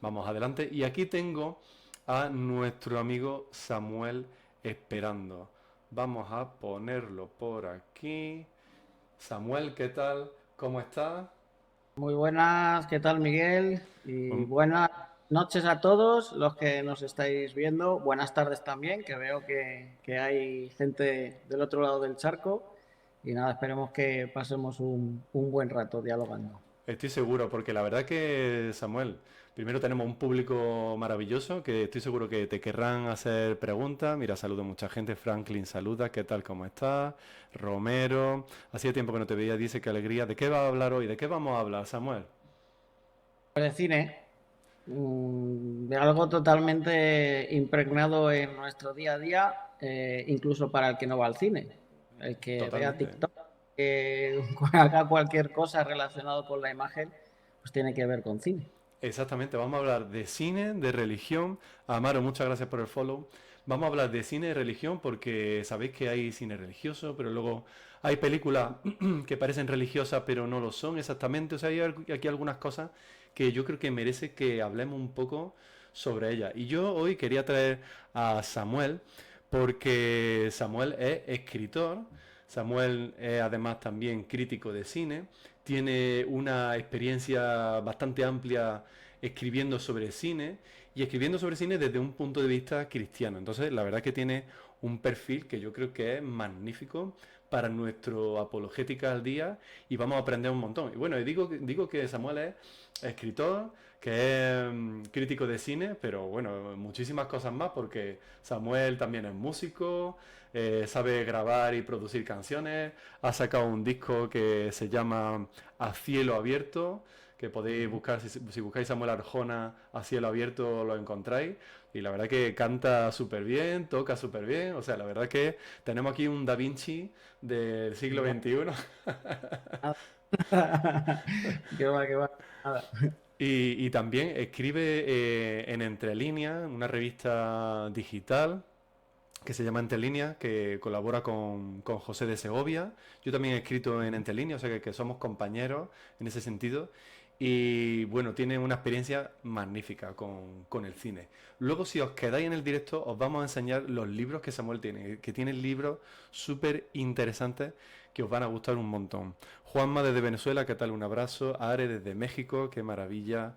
Vamos adelante. Y aquí tengo a nuestro amigo Samuel esperando. Vamos a ponerlo por aquí. Samuel, ¿qué tal? ¿Cómo estás? Muy buenas, ¿qué tal Miguel? Y Mm, buenas noches a todos los que nos estáis viendo. Buenas tardes también, que veo que hay gente del otro lado del charco. Y nada, esperemos que pasemos un buen rato dialogando. Estoy seguro, porque la verdad que, Samuel, primero tenemos un público maravilloso que estoy seguro que te querrán hacer preguntas. Mira, saludo a mucha gente. Franklin saluda, ¿qué tal? ¿Cómo estás? Romero, hacía tiempo que no te veía, dice qué alegría. ¿De qué va a hablar hoy? ¿De qué vamos a hablar, Samuel? De cine, de algo totalmente impregnado en nuestro día a día, incluso para el que no va al cine. El que vea Totalmente. TikTok, que haga cualquier cosa relacionado con la imagen, pues tiene que ver con cine. Exactamente, vamos a hablar de cine, de religión. Amaro, muchas gracias por el follow. Vamos a hablar de cine y religión porque sabéis que hay cine religioso, pero luego hay películas que parecen religiosas pero no lo son exactamente. O sea, hay aquí algunas cosas que yo creo que merece que hablemos un poco sobre ellas. Y yo hoy quería traer a Samuel porque Samuel es escritor, Samuel es además también crítico de cine, tiene una experiencia bastante amplia escribiendo sobre cine y escribiendo sobre cine desde un punto de vista cristiano. Entonces, la verdad que tiene un perfil que yo creo que es magnífico para nuestro apologética al día y vamos a aprender un montón. Y bueno, digo que Samuel es escritor, que es crítico de cine, pero bueno, muchísimas cosas más porque Samuel también es músico, sabe grabar y producir canciones, ha sacado un disco que se llama A Cielo Abierto, que podéis buscar, si buscáis Samuel Arjona a cielo abierto lo encontráis. Y la verdad que canta súper bien, toca súper bien. O sea, la verdad que tenemos aquí un Da Vinci del siglo No, XXI. nada. Qué va, qué va. Nada. Y también escribe en Entre Líneas, una revista digital que se llama Entre Líneas, que colabora con José de Segovia. Yo también he escrito en Entre Líneas, o sea que somos compañeros en ese sentido. Y bueno, tiene una experiencia magnífica con el cine. Luego, si os quedáis en el directo, os vamos a enseñar los libros que Samuel tiene, que tiene libros súper interesantes que os van a gustar un montón. Juanma desde Venezuela, ¿qué tal? Un abrazo. Are desde México, qué maravilla.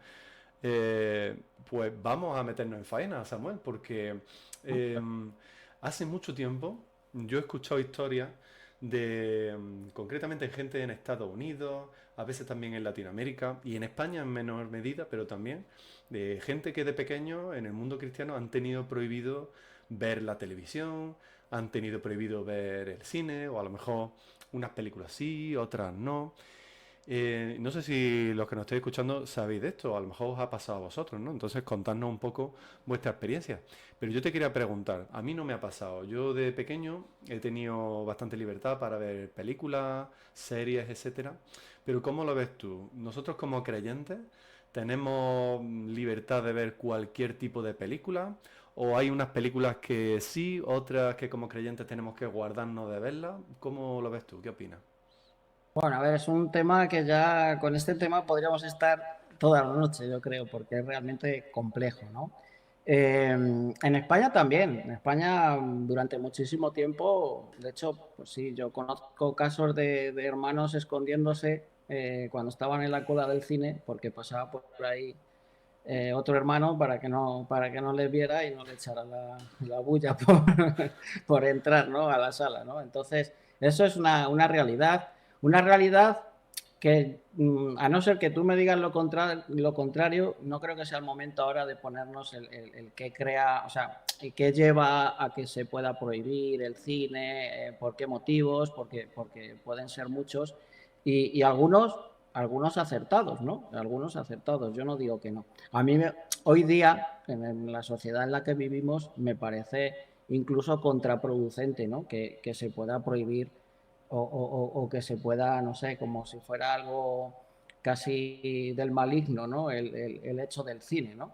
Eh, pues vamos a meternos en faena, Samuel, porque eh, hace mucho tiempo yo he escuchado historias de, concretamente, gente en Estados Unidos, a veces también en Latinoamérica y en España en menor medida, pero también de gente que de pequeño en el mundo cristiano han tenido prohibido ver la televisión, han tenido prohibido ver el cine o a lo mejor unas películas sí, otras no. No sé si los que nos estáis escuchando sabéis de esto, o a lo mejor os ha pasado a vosotros, ¿no? Entonces contadnos un poco vuestra experiencia. Pero yo te quería preguntar, a mí no me ha pasado. Yo de pequeño he tenido bastante libertad para ver películas, series, etcétera. Pero ¿cómo lo ves tú? Nosotros como creyentes tenemos libertad de ver cualquier tipo de película, o hay unas películas que sí, otras que como creyentes tenemos que guardarnos de verlas. ¿Cómo lo ves tú? ¿Qué opinas? Bueno, a ver, es un tema que ya con este tema podríamos estar toda la noche, yo creo, porque es realmente complejo, ¿no? En España también, en España durante muchísimo tiempo, de hecho, pues sí, yo conozco casos de hermanos escondiéndose cuando estaban en la cola del cine, porque pasaba por ahí otro hermano para que no les viera y no le echara la bulla por entrar, ¿no? A la sala, ¿no? Entonces, eso es una realidad que, a no ser que tú me digas lo contrario, no creo que sea el momento ahora de ponernos el que crea, o sea, el que lleva a que se pueda prohibir el cine, por qué motivos, porque pueden ser muchos, y algunos acertados, ¿no? Algunos acertados, yo no digo que no. A mí hoy día, en la sociedad en la que vivimos, me parece incluso contraproducente, ¿no? Que se pueda prohibir o que se pueda, no sé, como si fuera algo casi del maligno, ¿no? El hecho del cine, ¿no?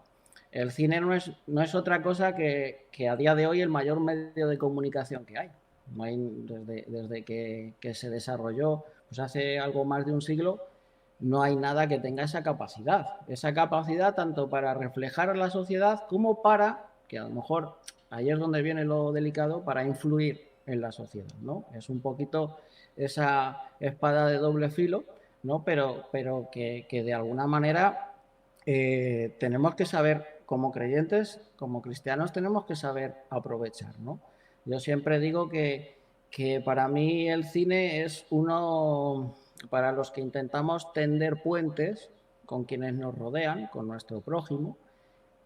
El cine no es otra cosa que a día de hoy el mayor medio de comunicación que hay. No hay desde que se desarrolló, pues hace algo más de un siglo, no hay nada que tenga esa capacidad tanto para reflejar a la sociedad como para, que a lo mejor ahí es donde viene lo delicado, para influir en la sociedad, ¿no? Es un poquito esa espada de doble filo, ¿no? Pero que de alguna manera tenemos que saber, como creyentes, como cristianos, tenemos que saber aprovechar, ¿no? Yo siempre digo que para mí el cine es uno, para los que intentamos tender puentes con quienes nos rodean, con nuestro prójimo,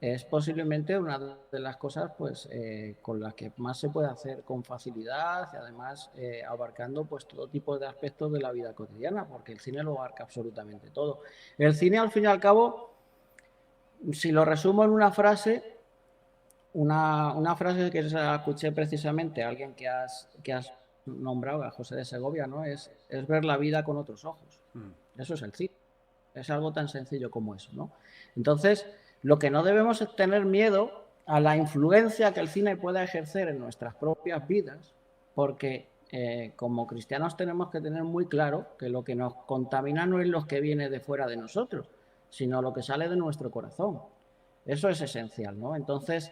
es posiblemente una de las cosas pues, con las que más se puede hacer con facilidad y además abarcando pues, todo tipo de aspectos de la vida cotidiana, porque el cine lo abarca absolutamente todo. El cine, al fin y al cabo, si lo resumo en una frase, una frase que escuché precisamente a alguien que has nombrado, a José de Segovia, ¿no? Es ver la vida con otros ojos. Eso es el cine. Es algo tan sencillo como eso, ¿no? Entonces, lo que no debemos es tener miedo a la influencia que el cine pueda ejercer en nuestras propias vidas, porque como cristianos tenemos que tener muy claro que lo que nos contamina no es lo que viene de fuera de nosotros, sino lo que sale de nuestro corazón. Eso es esencial, ¿no? Entonces,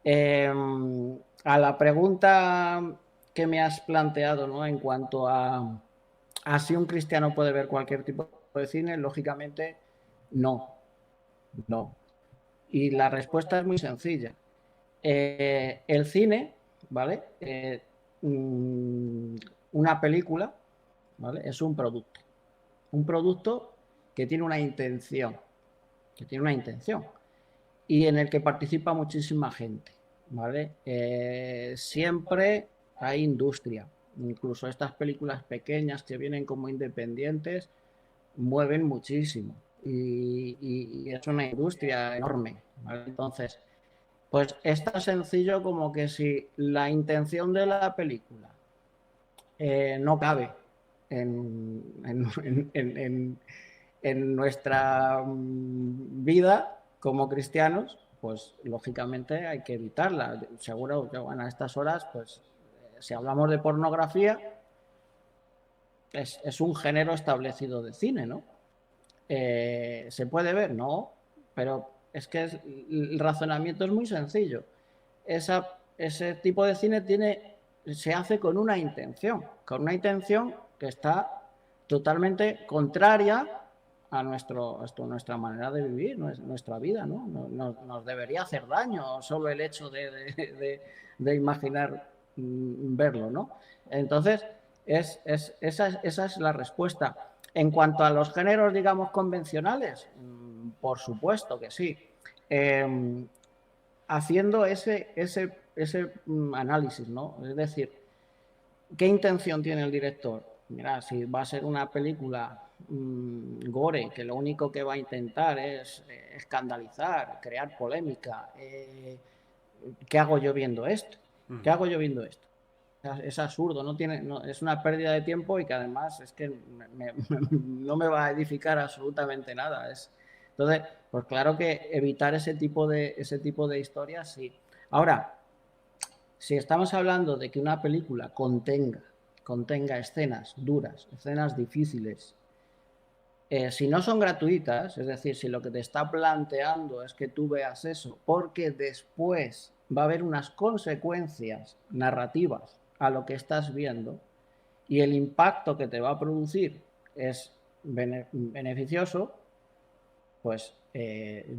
a la pregunta que me has planteado, ¿no? En cuanto a si un cristiano puede ver cualquier tipo de cine, lógicamente no, no. Y la respuesta es muy sencilla. El cine, ¿vale? Una película, ¿vale? Es un producto. Un producto que tiene una intención, que tiene una intención y en el que participa muchísima gente, ¿vale? Siempre hay industria, incluso estas películas pequeñas que vienen como independientes mueven muchísimo y es una industria enorme, ¿vale? Entonces, pues es tan sencillo como que si la intención de la película no cabe en nuestra vida como cristianos, pues lógicamente hay que evitarla. Seguro que bueno, a estas horas, pues si hablamos de pornografía, es un género establecido de cine, ¿no? ¿Se puede ver? No, pero es que el razonamiento es muy sencillo. Ese tipo de cine se hace con una intención que está totalmente contraria a nuestra manera de vivir, nuestra vida, ¿no? Nos debería hacer daño solo el hecho de imaginar verlo, ¿no? Entonces, esa es la respuesta. En cuanto a los géneros, digamos, convencionales, por supuesto que sí. Haciendo ese análisis, ¿no? Es decir, ¿qué intención tiene el director? Mira, si va a ser una película gore, que lo único que va a intentar es escandalizar, crear polémica, ¿qué hago yo viendo esto? ¿Qué hago yo viendo esto? Es absurdo, es una pérdida de tiempo y que además es que no me va a edificar absolutamente nada. Entonces, pues claro que evitar ese tipo de historias, sí. Ahora, si estamos hablando de que una película contenga escenas duras, escenas difíciles, si no son gratuitas, es decir, si lo que te está planteando es que tú veas eso, porque después va a haber unas consecuencias narrativas a lo que estás viendo y el impacto que te va a producir es beneficioso, pues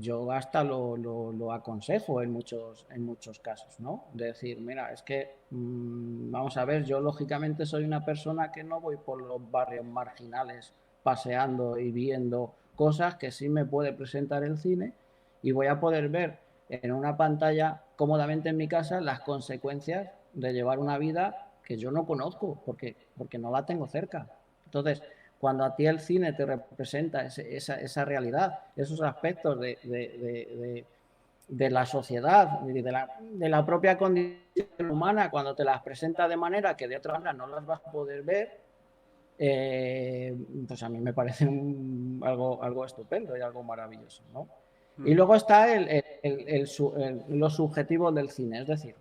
yo hasta lo aconsejo en muchos casos, ¿no? De decir, mira, es que, vamos a ver, yo lógicamente soy una persona que no voy por los barrios marginales paseando y viendo cosas que sí me puede presentar el cine y voy a poder ver en una pantalla cómodamente en mi casa las consecuencias de llevar una vida que yo no conozco porque no la tengo cerca. Entonces, cuando a ti el cine te representa esa realidad, esos aspectos de la sociedad, de la propia condición humana, cuando te las presenta de manera que de otra manera no las vas a poder ver, pues a mí me parece algo estupendo y algo maravilloso, ¿no? Y luego está lo subjetivo del cine, es decir,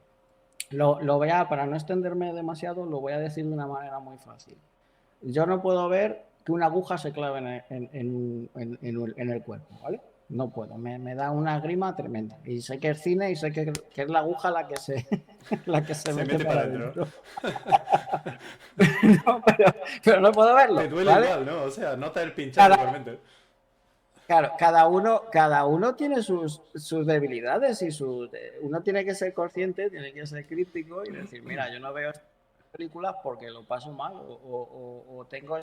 para no extenderme demasiado, lo voy a decir de una manera muy fácil. Yo no puedo ver que una aguja se clave en el cuerpo, ¿vale? No puedo, me da una grima tremenda. Y sé que es cine y sé que es la aguja la que se, la que se Se mete mete para para adentro. adentro. No, pero no puedo Te verlo, duele ¿vale? igual, ¿no? O sea, nota el pinchazo Cada, igualmente. claro, cada uno tiene sus debilidades y uno tiene que ser consciente, tiene que ser crítico y decir, mira, yo no veo estas películas porque lo paso mal o tengo y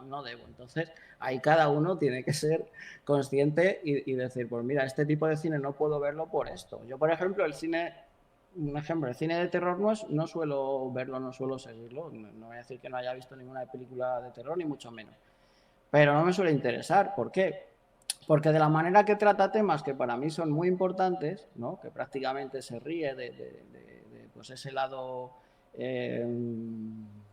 no debo. Entonces, ahí cada uno tiene que ser consciente y decir, pues mira, este tipo de cine no puedo verlo por esto. Yo, por ejemplo, el cine de terror no suelo verlo, no suelo seguirlo. No voy a decir que no haya visto ninguna película de terror, ni mucho menos. Pero no me suele interesar. ¿Por qué? Porque de la manera que trata temas que para mí son muy importantes, ¿no? Que prácticamente se ríe de pues ese lado, eh,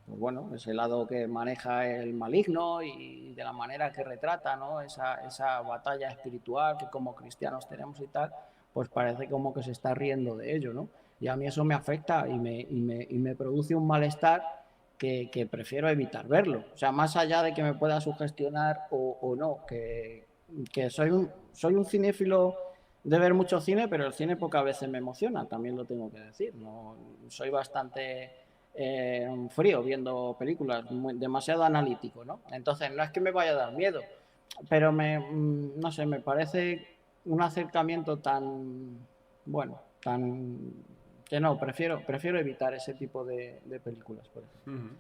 pues bueno, ese lado que maneja el maligno y de la manera que retrata, ¿no? Esa batalla espiritual que como cristianos tenemos y tal, pues parece como que se está riendo de ello, ¿no? Y a mí eso me afecta y me produce un malestar que prefiero evitar verlo. O sea, más allá de que me pueda sugestionar o no, que soy un cinéfilo de ver mucho cine, pero el cine pocas veces me emociona, también lo tengo que decir. No, soy bastante frío viendo películas, demasiado analítico, ¿no? Entonces, no es que me vaya a dar miedo, pero no sé, me parece un acercamiento tan, bueno, tan que no, prefiero evitar ese tipo de películas, por ejemplo.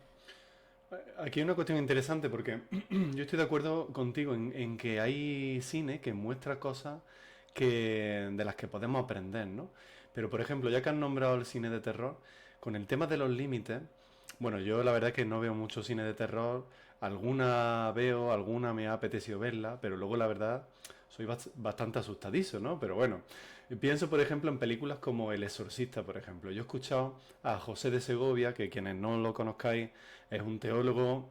Aquí hay una cuestión interesante porque yo estoy de acuerdo contigo en que hay cine que muestra cosas de las que podemos aprender, ¿no? Pero, por ejemplo, ya que has nombrado el cine de terror, con el tema de los límites, bueno, yo la verdad es que no veo mucho cine de terror, alguna veo, alguna me ha apetecido verla, pero luego la verdad soy bastante asustadizo, ¿no? Pero bueno, pienso, por ejemplo, en películas como El Exorcista, por ejemplo. Yo he escuchado a José de Segovia, que quienes no lo conozcáis, es un teólogo,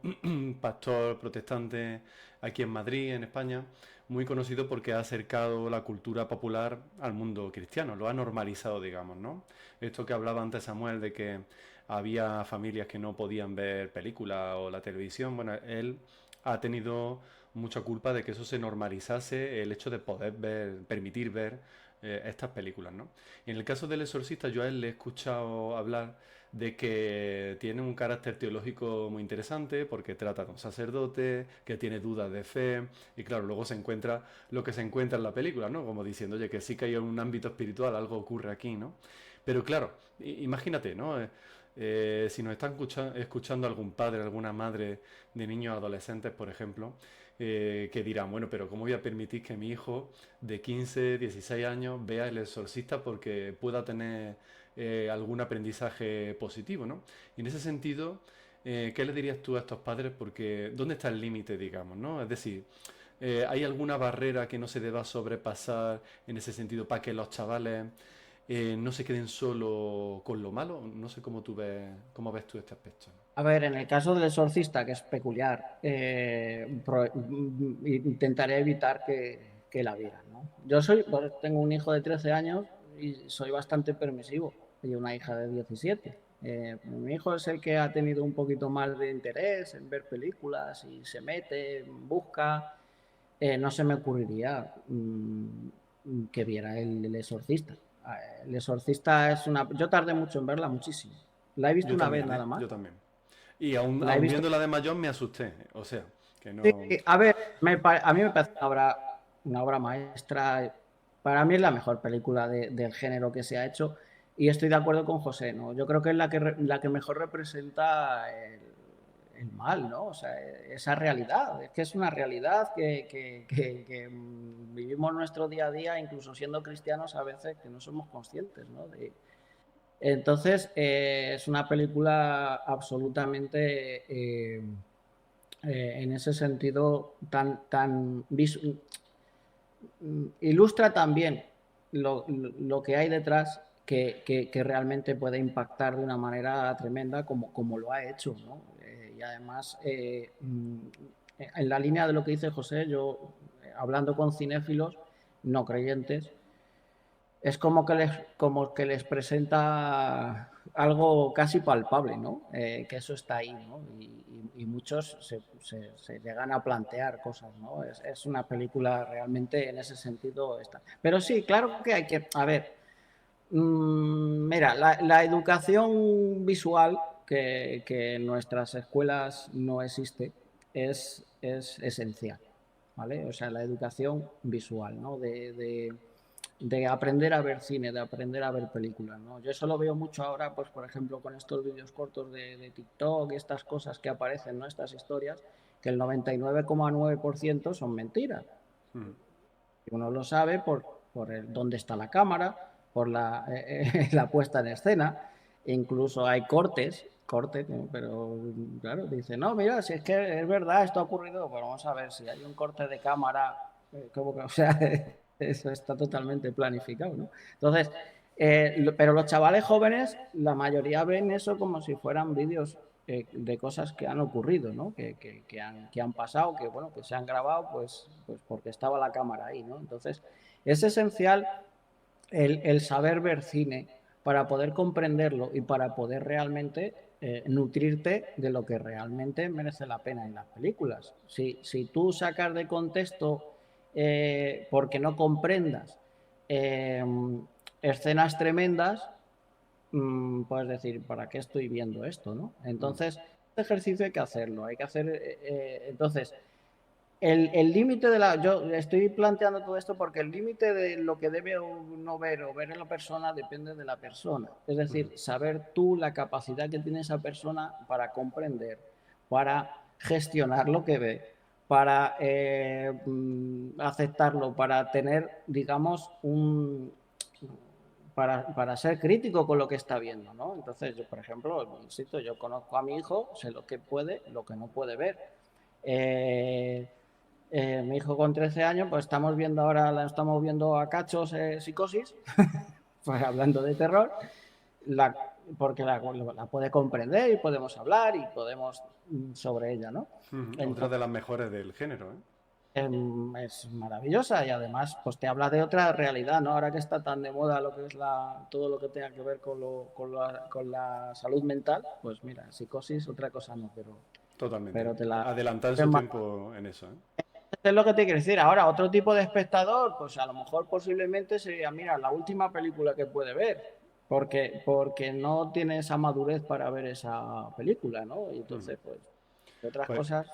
pastor protestante aquí en Madrid, en España, muy conocido porque ha acercado la cultura popular al mundo cristiano, lo ha normalizado, digamos, ¿no? Esto que hablaba antes Samuel de que había familias que no podían ver películas o la televisión, bueno, él ha tenido mucha culpa de que eso se normalizase, el hecho de poder ver, permitir ver estas películas, ¿no? Y en el caso del exorcista, yo a él le he escuchado hablar de que tiene un carácter teológico muy interesante porque trata de un sacerdote que tiene dudas de fe y claro, luego se encuentra lo que se encuentra en la película, ¿no? Como diciendo, oye, que sí que hay un ámbito espiritual, algo ocurre aquí, ¿no? Pero claro, imagínate, ¿no? Si nos están escuchando algún padre, alguna madre de niños adolescentes, por ejemplo, que dirán, bueno, pero ¿cómo voy a permitir que mi hijo de 15, 16 años vea El Exorcista porque pueda tener algún aprendizaje positivo, ¿no? Y en ese sentido, ¿qué le dirías tú a estos padres? Porque ¿dónde está el límite, digamos, ¿no? Es decir, ¿hay alguna barrera que no se deba sobrepasar en ese sentido para que los chavales no se queden solo con lo malo? No sé cómo ves tú este aspecto. A ver, en el caso del exorcista, que es peculiar, intentaré evitar que la vieran, ¿no? Pues, tengo un hijo de 13 años y soy bastante permisivo y una hija de 17. Mi hijo es el que ha tenido un poquito más de interés en ver películas y se mete, busca. No se me ocurriría que viera el exorcista. El exorcista es una... Yo tardé mucho en verla, muchísimo. La he visto Yo una vez también, ¿eh? nada más. Yo también. Y aún, La he aún visto. viendo la de Mayón me asusté. O sea, que Sí, no... a ver, a mí me parece una obra maestra. Para mí es la mejor película del género que se ha hecho y estoy de acuerdo con José, ¿no? Yo creo que es la que mejor representa el mal, ¿no? O sea, esa realidad. Es que es una realidad que vivimos nuestro día a día, incluso siendo cristianos a veces que no somos conscientes, ¿no? Entonces, es una película absolutamente... en ese sentido ilustra también lo que hay detrás que realmente puede impactar de una manera tremenda como lo ha hecho, ¿no? Y además, en la línea de lo que dice José, yo hablando con cinéfilos no creyentes, es como que les presenta algo casi palpable, ¿no? Que eso está ahí, ¿no? Y muchos se llegan a plantear cosas, ¿no? Es una película realmente en ese sentido está. Pero sí, claro que hay que, a ver, mira, la educación visual que en nuestras escuelas no existe es esencial, ¿vale? O sea, la educación visual, ¿no? De aprender a ver cine, de aprender a ver películas, ¿no? Yo eso lo veo mucho ahora, pues por ejemplo, con estos vídeos cortos de TikTok y estas cosas que aparecen, ¿no? Estas historias, que el 99,9% son mentiras. Mm. Uno lo sabe por dónde está la cámara, por la puesta en escena, incluso hay cortes, ¿no? Pero claro, dice, no, mira, si es que es verdad, esto ha ocurrido, pues vamos a ver si hay un corte de cámara, como que, o sea, eso está totalmente planificado, ¿no? Entonces, pero los chavales jóvenes, la mayoría ven eso como si fueran vídeos de cosas que han ocurrido, ¿no? Que han pasado, que bueno, que se han grabado, pues porque estaba la cámara ahí, ¿no? Entonces, es esencial el saber ver cine para poder comprenderlo y para poder realmente nutrirte de lo que realmente merece la pena en las películas. Si tú sacas de contexto porque no comprendas eh, escenas tremendas, puedes decir, ¿para qué estoy viendo esto? ¿No? Mm. Entonces, este ejercicio hay que hacerlo, hay que hacer, entonces, el límite de la... Yo estoy planteando todo esto porque el límite de lo que debe uno ver o ver en la persona depende de la persona. Es Mm. decir, saber tú la capacidad que tiene esa persona para comprender, para gestionar lo que ve, para aceptarlo, para tener, digamos, para ser crítico con lo que está viendo, ¿no? Entonces, yo, por ejemplo, insisto, yo conozco a mi hijo, sé lo que puede, lo que no puede ver. Eh, Mi hijo con 13 años, pues estamos viendo ahora, la estamos viendo a cachos Psicosis, pues hablando de terror, la, porque la puede comprender y podemos hablar y podemos sobre ella, ¿no? Otra de Entonces, las mejores del género, ¿eh? es maravillosa y además pues te habla de otra realidad, ¿no? Ahora que está tan de moda lo que es todo lo que tenga que ver con la salud mental, pues mira, psicosis, otra cosa no, Totalmente. pero te la... Adelantar su tiempo en eso, ¿eh? Es lo que te quiero decir. Ahora, otro tipo de espectador, pues a lo mejor posiblemente sería, mira, la última película que puede ver, porque no tiene esa madurez para ver esa película, ¿no? Y entonces, pues, otras Pues cosas.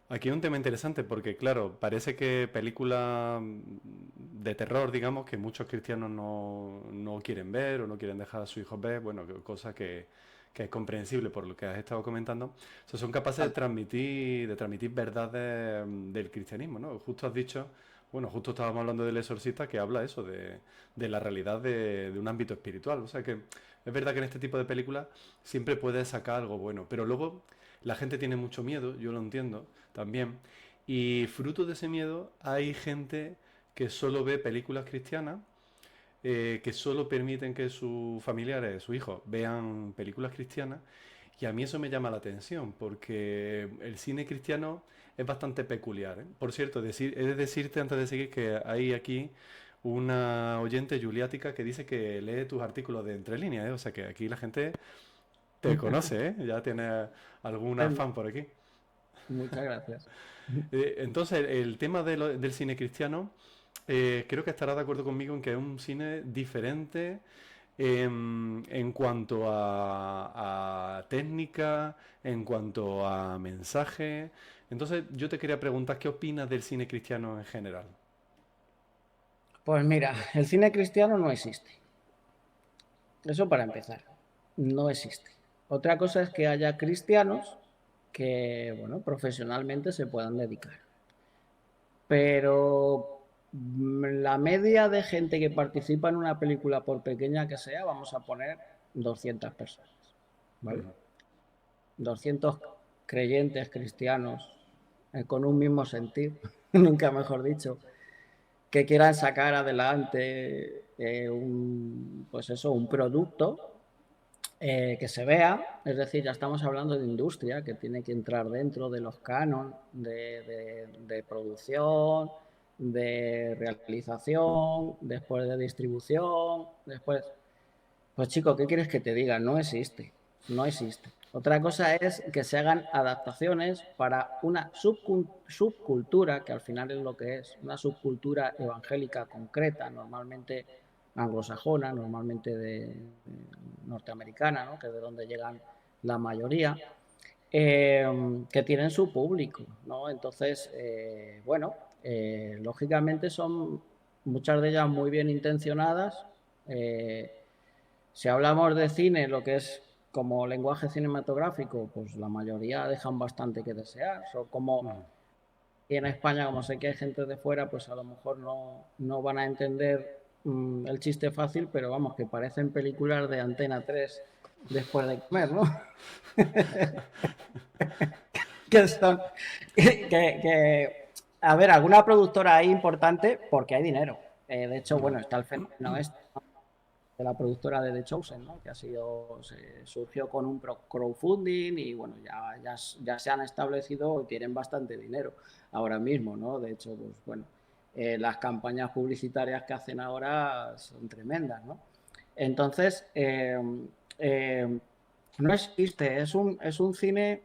aquí hay un tema interesante porque, claro, parece que películas de terror, digamos, que muchos cristianos no quieren ver o no quieren dejar a sus hijos ver, bueno, cosa que es comprensible por lo que has estado comentando, o sea, son capaces de transmitir verdades del cristianismo, ¿no? Justo has dicho, bueno, justo estábamos hablando del exorcista que habla eso, de la realidad de un ámbito espiritual, o sea que es verdad que en este tipo de películas siempre puedes sacar algo bueno, pero luego la gente tiene mucho miedo, yo lo entiendo también. Y fruto de ese miedo hay gente que solo ve películas cristianas, que solo permiten que sus familiares, sus hijos, vean películas cristianas. Y a mí eso me llama la atención, porque el cine cristiano es bastante peculiar, ¿eh? Por cierto, he de decirte antes de seguir que hay aquí una oyente juliática que dice que lee tus artículos de entre líneas, ¿eh? O sea que aquí la gente te conoce, ¿eh? Ya tiene alguna fan por aquí. Muchas gracias. Entonces, el tema del cine cristiano, creo que estará de acuerdo conmigo en que es un cine diferente en cuanto a técnica, en cuanto a mensaje. Entonces, yo te quería preguntar, ¿qué opinas del cine cristiano en general? Pues mira, el cine cristiano no existe. Eso para empezar. No existe. Otra cosa es que haya cristianos que, bueno, profesionalmente se puedan dedicar. Pero la media de gente que participa en una película, por pequeña que sea, vamos a poner 200 personas, ¿vale? 200 creyentes cristianos con un mismo sentir, nunca mejor dicho, que quieran sacar adelante pues eso, un producto que se vea, es decir, ya estamos hablando de industria que tiene que entrar dentro de los cánones de producción, de realización, después de distribución, después... Pues chico, ¿qué quieres que te diga? No existe, no existe. Otra cosa es que se hagan adaptaciones para una subcultura, que al final es lo que es, una subcultura evangélica concreta, normalmente anglosajona, normalmente norteamericana, ¿no? Que es de donde llegan la mayoría, que tienen su público, ¿no? Entonces, bueno, lógicamente son muchas de ellas muy bien intencionadas. Si hablamos de cine, lo que es como lenguaje cinematográfico, pues la mayoría dejan bastante que desear. Son como, Mm. y en España, como sé que hay gente de fuera, pues a lo mejor no van a entender el chiste fácil, pero vamos, que parecen películas de Antena 3 después de comer, ¿no? Que son, a ver, alguna productora ahí importante porque hay dinero. De hecho, bueno, está el fenómeno este de la productora de The Chosen, ¿no? Que surgió con un crowdfunding y bueno, ya se han establecido y tienen bastante dinero ahora mismo, ¿no? De hecho, pues bueno, las campañas publicitarias que hacen ahora son tremendas, ¿no? Entonces, eh, no existe, es un cine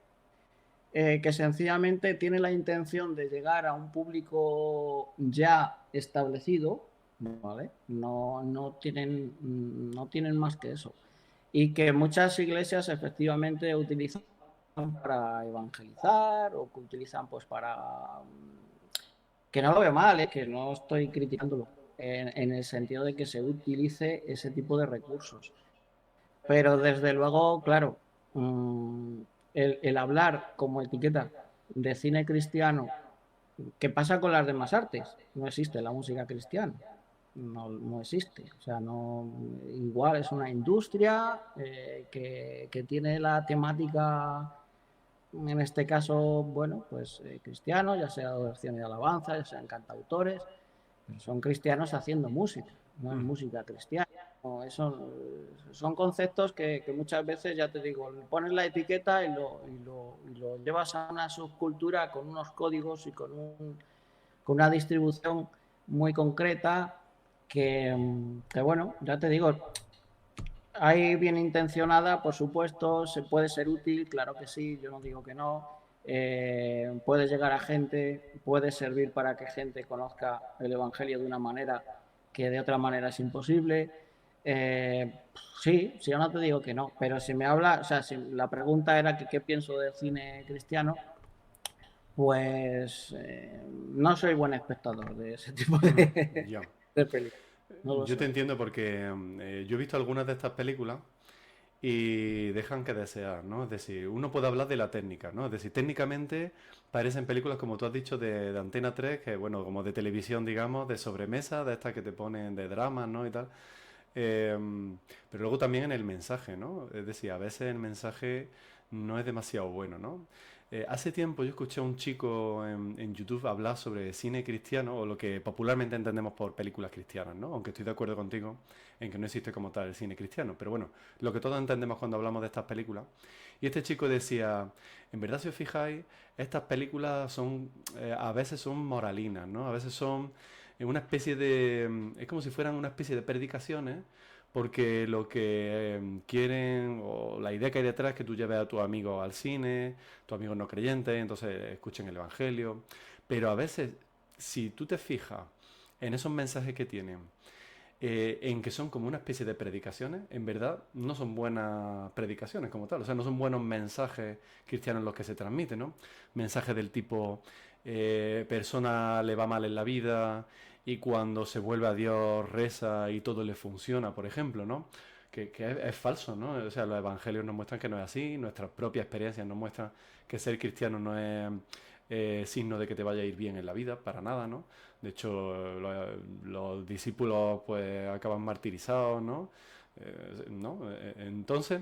que sencillamente tiene la intención de llegar a un público ya establecido, ¿vale? No tienen más que eso. Y que muchas iglesias efectivamente utilizan para evangelizar o que utilizan pues para... Que no lo veo mal, que no estoy criticándolo, en el sentido de que se utilice ese tipo de recursos. Pero desde luego, claro, el hablar como etiqueta de cine cristiano, ¿qué pasa con las demás artes? No existe la música cristiana, no existe. O sea, no, igual es una industria que tiene la temática, en este caso, bueno, pues cristiano, ya sea adoración y alabanza, ya sean cantautores, pero son cristianos haciendo música, no es Mm. música cristiana. No, eso, son conceptos que muchas veces, ya te digo, pones la etiqueta y lo llevas a una subcultura con unos códigos y con una distribución muy concreta que, bueno, ya te digo, hay bien intencionada, por supuesto, se puede ser útil, claro que sí, yo no digo que no. Puede llegar a gente, puede servir para que gente conozca el Evangelio de una manera que de otra manera es imposible. Sí, sí, yo no te digo que no, pero si me habla, o sea, si la pregunta era que qué pienso del cine cristiano, pues no soy buen espectador de ese tipo Ya. de películas, no lo Yo te soy. entiendo porque yo he visto algunas de estas películas y dejan que desear, ¿no? Es decir, uno puede hablar de la técnica, ¿no? Es decir, técnicamente parecen películas, como tú has dicho, de Antena 3, que bueno, como de televisión, digamos, de sobremesa, de estas que te ponen de dramas, ¿no? Y tal. Pero luego también en el mensaje, ¿no? Es decir, a veces el mensaje no es demasiado bueno, ¿no? Hace tiempo yo escuché a un chico en YouTube hablar sobre cine cristiano o lo que popularmente entendemos por películas cristianas, ¿no? Aunque estoy de acuerdo contigo en que no existe como tal el cine cristiano, pero bueno, lo que todos entendemos cuando hablamos de estas películas. Y este chico decía, en verdad si os fijáis, estas películas son, a veces son moralinas, ¿no? A veces son una especie de, es como si fueran una especie de predicaciones, porque lo que quieren o la idea que hay detrás es que tú lleves a tus amigos al cine, tus amigos no creyentes, entonces escuchen el Evangelio. Pero a veces, si tú te fijas en esos mensajes que tienen, en que son como una especie de predicaciones, en verdad no son buenas predicaciones como tal, o sea, no son buenos mensajes cristianos los que se transmiten, ¿no? Mensajes del tipo, persona le va mal en la vida y cuando se vuelve a Dios reza y todo le funciona, por ejemplo, ¿no? Que es falso, ¿no? O sea, los evangelios nos muestran que no es así, nuestras propias experiencias nos muestran que ser cristiano no es signo de que te vaya a ir bien en la vida, para nada, ¿no? De hecho, los discípulos pues acaban martirizados, ¿no? ¿No? Entonces,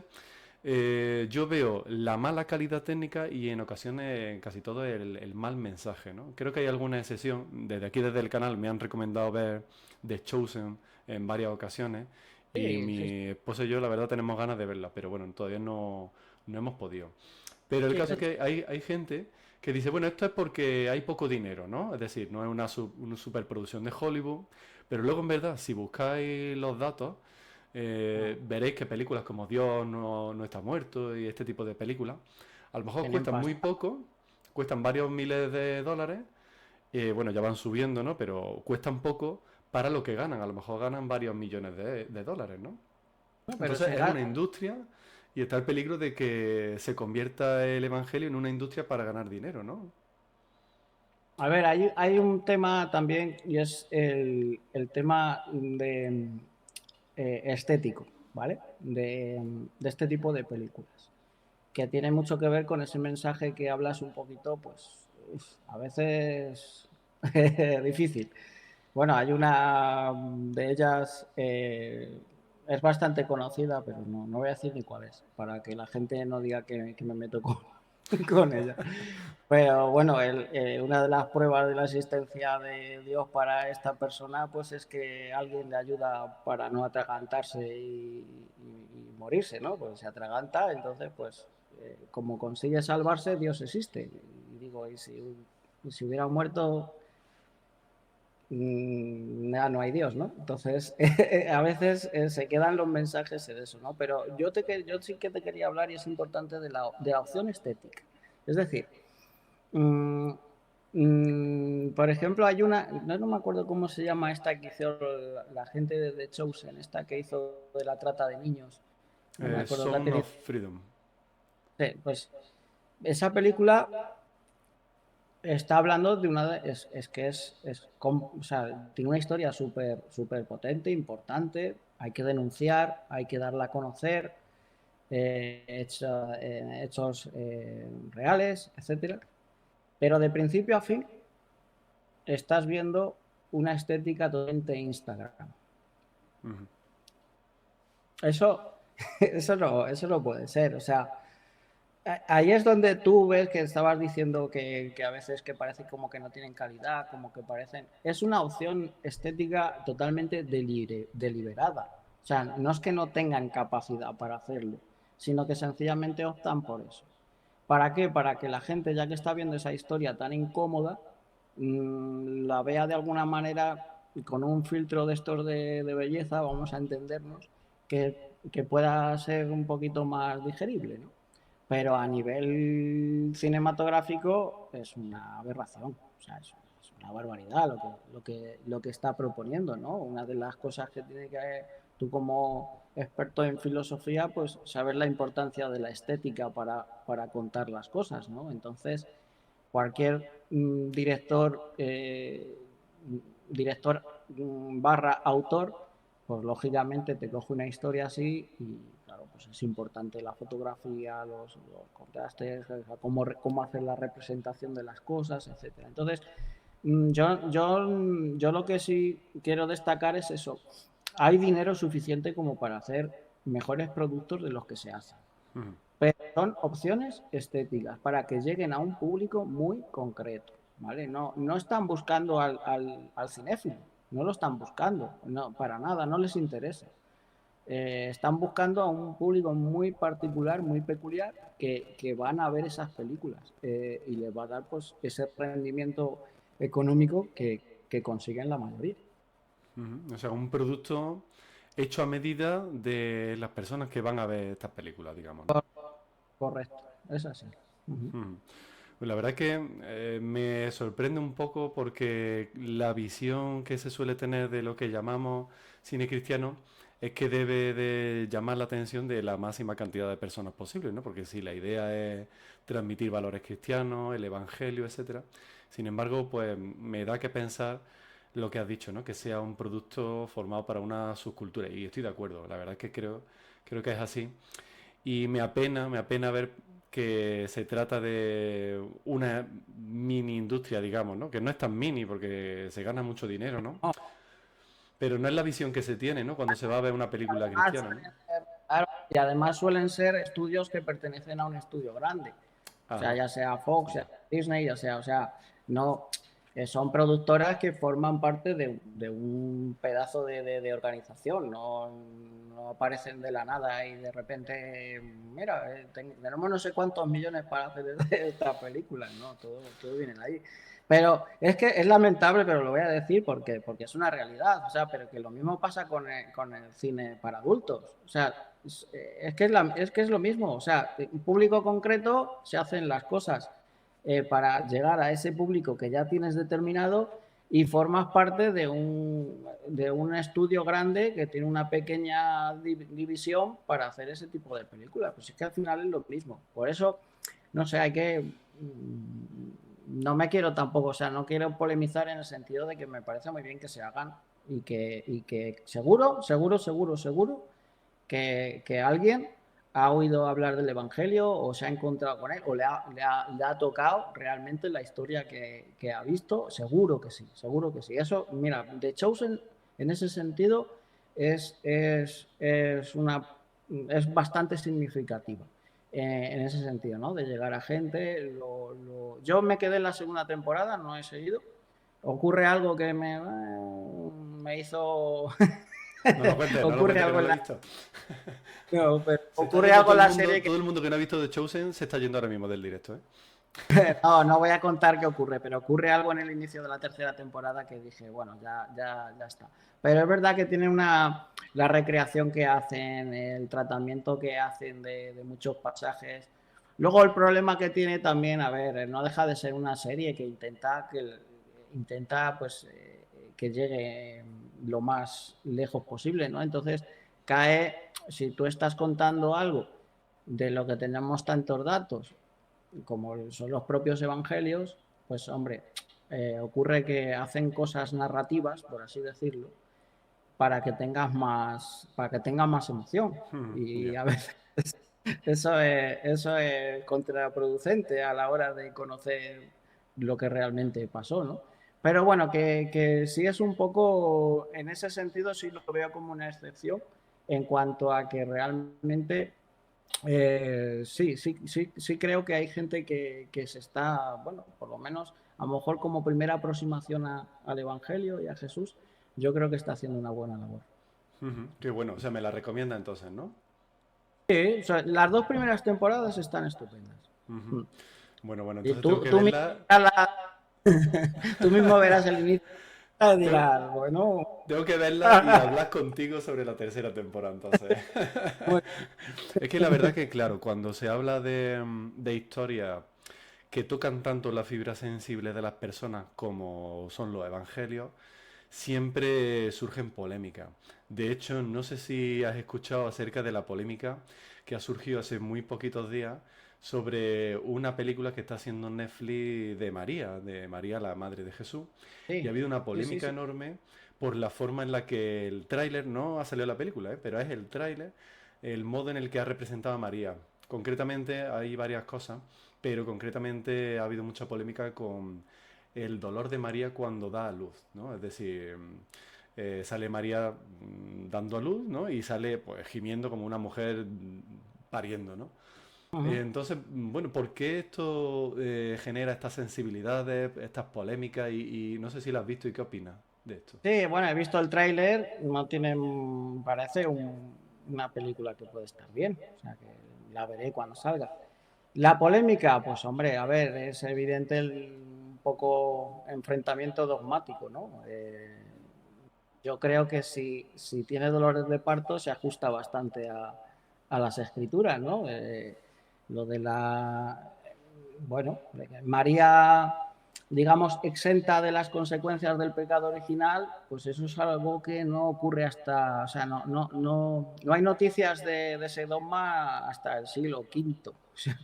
yo veo la mala calidad técnica y en ocasiones casi todo el mal mensaje, ¿no? Creo que hay alguna excepción. Desde aquí, desde el canal, me han recomendado ver The Chosen en varias ocasiones y Sí, sí, mi esposa y yo, la verdad, tenemos ganas de verla, pero bueno, todavía no hemos podido. Pero el sí, caso es que hay gente que dice, bueno, esto es porque hay poco dinero, ¿no? Es decir, no es una superproducción de Hollywood, pero luego en verdad, si buscáis los datos, Veréis que películas como Dios no está muerto y este tipo de películas, a lo mejor Tienen cuestan muy pasta. poco, cuestan varios miles de dólares, bueno, ya van subiendo, ¿no? Pero cuestan poco para lo que ganan, a lo mejor ganan varios millones de dólares, ¿no? No, pero Entonces se es una gasta. industria y está el peligro de que se convierta el evangelio en una industria para ganar dinero, ¿no? A ver, hay un tema también y es el tema de estético, ¿vale? De este tipo de películas, que tiene mucho que ver con ese mensaje que hablas un poquito, pues a veces difícil. Bueno, hay una de ellas, es bastante conocida, pero no voy a decir ni cuál es, para que la gente no diga que me meto con ella. Pero bueno, una de las pruebas de la existencia de Dios para esta persona, pues es que alguien le ayuda para no atragantarse y morirse, ¿no? Pues se atraganta, entonces, pues, como consigue salvarse, Dios existe. Y digo, y si hubiera muerto, ya no hay Dios, ¿no? Entonces, a veces se quedan los mensajes en eso, ¿no? Pero yo sí que te quería hablar y es importante de la opción estética. Es decir, mm, por ejemplo, hay una, no me acuerdo cómo se llama esta que hizo la gente de The Chosen, esta que hizo de la trata de niños. No me acuerdo, Sound Catherine. of Freedom. Sí, pues esa película está hablando de una. Es que o sea, tiene una historia súper súper potente, importante. Hay que denunciar, hay que darla a conocer, hechos reales, etcétera. Pero de principio a fin estás viendo una estética totalmente Instagram. Ujú. Eso, eso no puede ser. O sea, ahí es donde tú ves que estabas diciendo que a veces que parece como que no tienen calidad, como que parecen. Es una opción estética totalmente deliberada. O sea, no es que no tengan capacidad para hacerlo, sino que sencillamente optan por eso. ¿Para qué? Para que la gente, ya que está viendo esa historia tan incómoda, la vea de alguna manera con un filtro de estos de belleza, vamos a entendernos, que pueda ser un poquito más digerible, ¿no? Pero a nivel cinematográfico es una aberración, o sea, es una barbaridad lo que está proponiendo, ¿no? Una de las cosas que tiene que tú como experto en filosofía, pues saber la importancia de la estética para contar las cosas, ¿no? Entonces, cualquier director barra autor, pues lógicamente te coge una historia así y claro, pues es importante la fotografía, los contrastes, cómo hacer la representación de las cosas, etcétera. Entonces, yo lo que sí quiero destacar es eso. Hay dinero suficiente como para hacer mejores productos de los que se hacen. Ujú. Pero son opciones estéticas para que lleguen a un público muy concreto, ¿vale? No están buscando al cinéfilo, no lo están buscando, no, para nada, no les interesa. Están buscando a un público muy particular, muy peculiar, que van a ver esas películas y les va a dar pues ese rendimiento económico que consiguen la mayoría. Ujú. O sea, un producto hecho a medida de las personas que van a ver estas películas, digamos, ¿no? Correcto, es así. Ujú. Ujú. Pues la verdad que me sorprende un poco porque la visión que se suele tener de lo que llamamos cine cristiano es que debe de llamar la atención de la máxima cantidad de personas posible, ¿no? Porque si la idea es transmitir valores cristianos, el evangelio, etcétera. Sin embargo, pues me da que pensar lo que has dicho, ¿no? Que sea un producto formado para una subcultura. Y estoy de acuerdo, la verdad es que creo que es así. Y me apena ver que se trata de una mini industria, digamos, ¿no? Que no es tan mini porque se gana mucho dinero, ¿no? No, Pero no es la visión que se tiene, ¿no? Cuando se va a ver una película además cristiana, ¿no? claro, y además suelen ser estudios que pertenecen a un estudio grande. O sea, Ajá. ya sea Fox, ya sea Disney, ya sea, o sea, no, son productoras que forman parte de un pedazo de organización, no aparecen de la nada y de repente, mira, tenemos no sé cuántos millones para hacer esta película, ¿no? Todo viene de ahí. Pero es que es lamentable, pero lo voy a decir porque es una realidad. O sea, pero que lo mismo pasa con el cine para adultos. O sea, es que es lo mismo. O sea, un público concreto se hacen las cosas para llegar a ese público que ya tienes determinado y formas parte de un estudio grande que tiene una pequeña división para hacer ese tipo de películas. Pues es que al final es lo mismo. Por eso, no sé, hay que no me quiero tampoco, o sea, no quiero polemizar en el sentido de que me parece muy bien que se hagan y que seguro, seguro, seguro, seguro que alguien ha oído hablar del Evangelio o se ha encontrado con él o le ha tocado realmente la historia que ha visto, seguro que sí, seguro que sí. Eso, mira, The Chosen en ese sentido es una, es bastante significativa en ese sentido, ¿no? De llegar a gente. Yo me quedé en la segunda temporada, no he seguido. Ocurre algo que me hizo... No lo ocurre cuentes que no algo en lo he la... visto. No, pero Se está ocurre yendo algo en la serie que... todo el mundo que no ha visto The Chosen se está yendo ahora mismo del directo, ¿eh? No, no voy a contar qué ocurre, pero ocurre algo en el inicio de la tercera temporada que dije, bueno, ya está. Pero es verdad que tiene la recreación que hacen, el tratamiento que hacen de muchos pasajes. Luego el problema que tiene también, a ver, no deja de ser una serie que intenta pues que llegue lo más lejos posible, ¿no? Entonces cae, si tú estás contando algo de lo que tenemos tantos datos como son los propios evangelios, pues hombre, ocurre que hacen cosas narrativas, por así decirlo, para que tengas más emoción. Y Ya. a veces eso es contraproducente a la hora de conocer lo que realmente pasó, ¿no? Pero bueno, que sí es un poco, en ese sentido sí lo veo como una excepción en cuanto a que realmente sí creo que hay gente que se está, bueno, por lo menos a lo mejor como primera aproximación al Evangelio y a Jesús, yo creo que está haciendo una buena labor. Qué bueno, o sea, me la recomienda entonces, ¿no? Sí, o sea, las dos primeras temporadas están estupendas. Mm. Bueno, Y entonces tengo que tú mismo, verla. tú mismo verás el inicio y Tengo, dirás, bueno, tengo que verla y hablar contigo sobre la tercera temporada, entonces. muy Es que la verdad que, claro, cuando se habla de historias que tocan tanto la fibra sensible de las personas como son los evangelios, siempre surgen polémicas. De hecho, no sé si has escuchado acerca de la polémica que ha surgido hace muy poquitos días sobre una película que está haciendo Netflix de María la Madre de Jesús. Y ha sí, habido una sí, sí, polémica sí. enorme por la forma en la que el tráiler, no ha salido la película, pero es el tráiler, el modo en el que ha representado a María. Concretamente hay varias cosas, pero concretamente ha habido mucha polémica con el dolor de María cuando da a luz, ¿no? Es decir, sale María dando a luz, ¿no? Y sale pues gimiendo como una mujer pariendo, ¿no? Ujú. Entonces, bueno, ¿por qué esto genera estas sensibilidades, estas polémicas? Y no sé si las has visto y qué opinas de esto. Sí, bueno, he visto el tráiler, no tiene, parece una película que puede estar bien, o sea que la veré cuando salga. La polémica, pues hombre, a ver, es evidente un poco enfrentamiento dogmático, ¿no? Yo creo que si tiene dolores de parto se ajusta bastante a las escrituras, ¿no? Lo de bueno, María, digamos, exenta de las consecuencias del pecado original, pues eso es algo que no ocurre hasta, o sea, no hay noticias de ese dogma hasta el siglo V. O sea,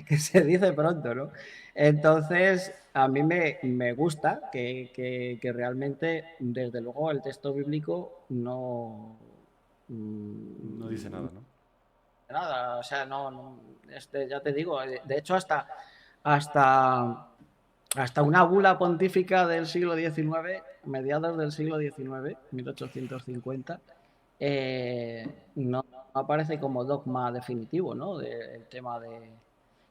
que se dice pronto, ¿no? Entonces, a mí me gusta que realmente, desde luego, el texto bíblico no... No dice mm, nada, ¿no? nada, o sea, ya te digo, de hecho hasta, hasta una bula pontífica del siglo XIX, mediados del siglo XIX, 1850, no aparece como dogma definitivo, ¿no? El tema de,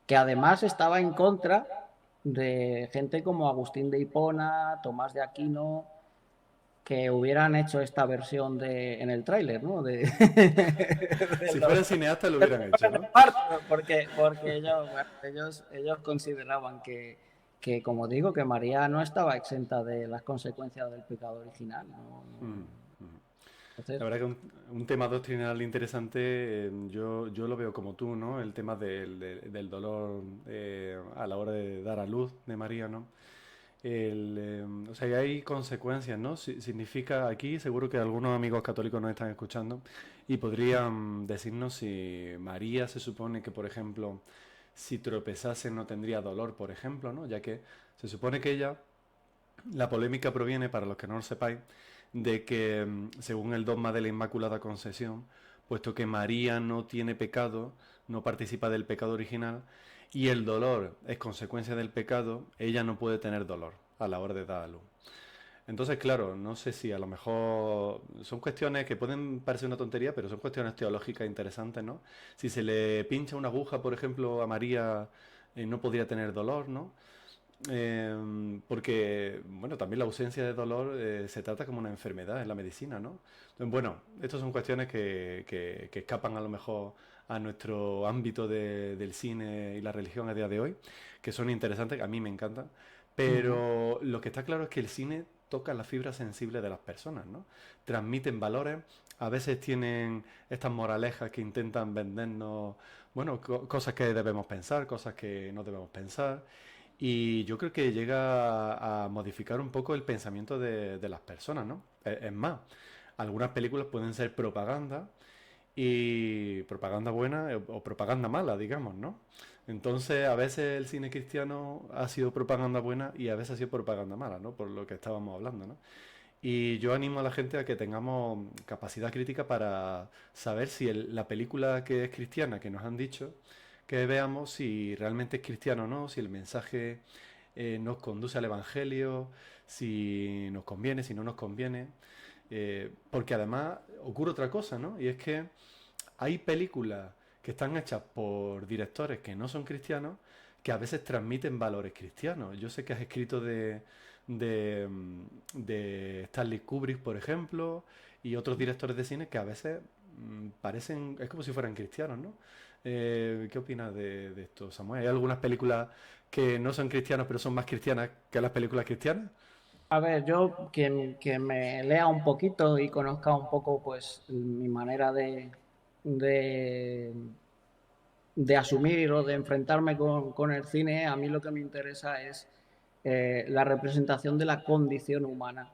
que además estaba en contra de gente como Agustín de Hipona, Tomás de Aquino, que hubieran hecho esta versión en el tráiler, ¿no? De Si los, fueran cineastas lo hubieran hecho, ¿no? porque ellos consideraban que, como digo, que María no estaba exenta de las consecuencias del pecado original. Mm, mm. La Entonces, verdad que un tema doctrinal interesante, yo lo veo como tú, ¿no? El tema del dolor a la hora de dar a luz de María, ¿no? O sea, que hay consecuencias, ¿no? Significa aquí, seguro que algunos amigos católicos nos están escuchando y podrían decirnos si María se supone que, por ejemplo, si tropezase no tendría dolor, por ejemplo, ¿no? Ya que se supone que ella, la polémica proviene, para los que no lo sepáis, de que según el dogma de la Inmaculada Concepción, puesto que María no tiene pecado, no participa del pecado original, y el dolor es consecuencia del pecado, ella no puede tener dolor a la hora de dar a luz. Entonces, claro, no sé si a lo mejor son cuestiones que pueden parecer una tontería, pero son cuestiones teológicas interesantes, ¿no? Si se le pincha una aguja, por ejemplo, a María, no podría tener dolor, ¿no? Porque, bueno, también la ausencia de dolor se trata como una enfermedad en la medicina, ¿no? Entonces, bueno, estas son cuestiones que escapan a lo mejor a nuestro ámbito del cine y la religión a día de hoy, que son interesantes, a mí me encantan, ujú. pero lo que está claro es que el cine toca la fibra sensible de las personas, ¿no? Transmiten valores, a veces tienen estas moralejas que intentan vendernos, bueno, cosas que debemos pensar, cosas que no debemos pensar. Y yo creo que llega a modificar un poco el pensamiento de las personas, ¿no? Es más, algunas películas pueden ser propaganda y propaganda buena o propaganda mala, digamos, ¿no? Entonces, a veces el cine cristiano ha sido propaganda buena y a veces ha sido propaganda mala, ¿no? Por lo que estábamos hablando, ¿no? Y yo animo a la gente a que tengamos capacidad crítica para saber si la película que es cristiana, que nos han dicho, que veamos si realmente es cristiano o no, si el mensaje nos conduce al Evangelio, si nos conviene, si no nos conviene. Porque además ocurre otra cosa, ¿no? Y es que hay películas que están hechas por directores que no son cristianos que a veces transmiten valores cristianos. Yo sé que has escrito de Stanley Kubrick, por ejemplo, y otros directores de cine que a veces parecen, es como si fueran cristianos, ¿no? ¿Qué opinas de esto, Samuel? ¿Hay algunas películas que no son cristianas pero son más cristianas que las películas cristianas? A ver, yo que me lea un poquito y conozca un poco pues mi manera de, de asumir o de enfrentarme con el cine, a mí lo que me interesa es la representación de la condición humana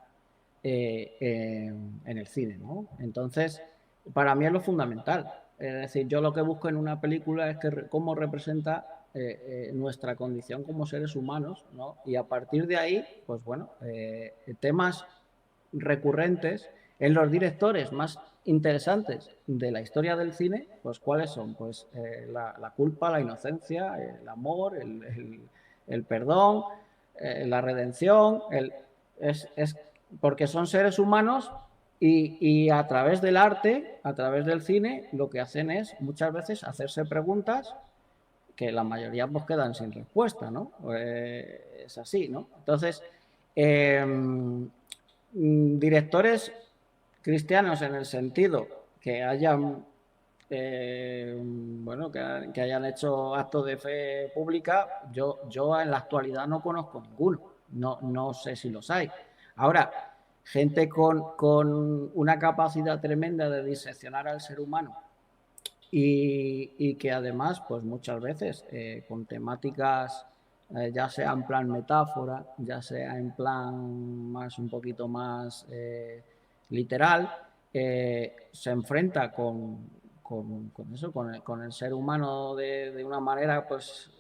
en el cine, ¿no? Entonces, para mí es lo fundamental. Es decir, yo lo que busco en una película es que cómo representa nuestra condición como seres humanos, ¿no? Y a partir de ahí, pues bueno, temas recurrentes en los directores más interesantes de la historia del cine, pues ¿cuáles son? Pues la culpa, la inocencia, el amor, el perdón, la redención, es porque son seres humanos y a través del arte, a través del cine, lo que hacen es muchas veces hacerse preguntas que la mayoría pues quedan sin respuesta, ¿no? Es así, ¿no? Entonces, eh, directores cristianos en el sentido que hayan, bueno, que hayan hecho actos de fe pública, yo en la actualidad no conozco ninguno, no sé si los hay. Ahora, gente con una capacidad tremenda de diseccionar al ser humano y que además, pues muchas veces con temáticas, ya sea en plan metáfora, ya sea en plan más un poquito más literal, se enfrenta con eso, con el ser humano de una manera, pues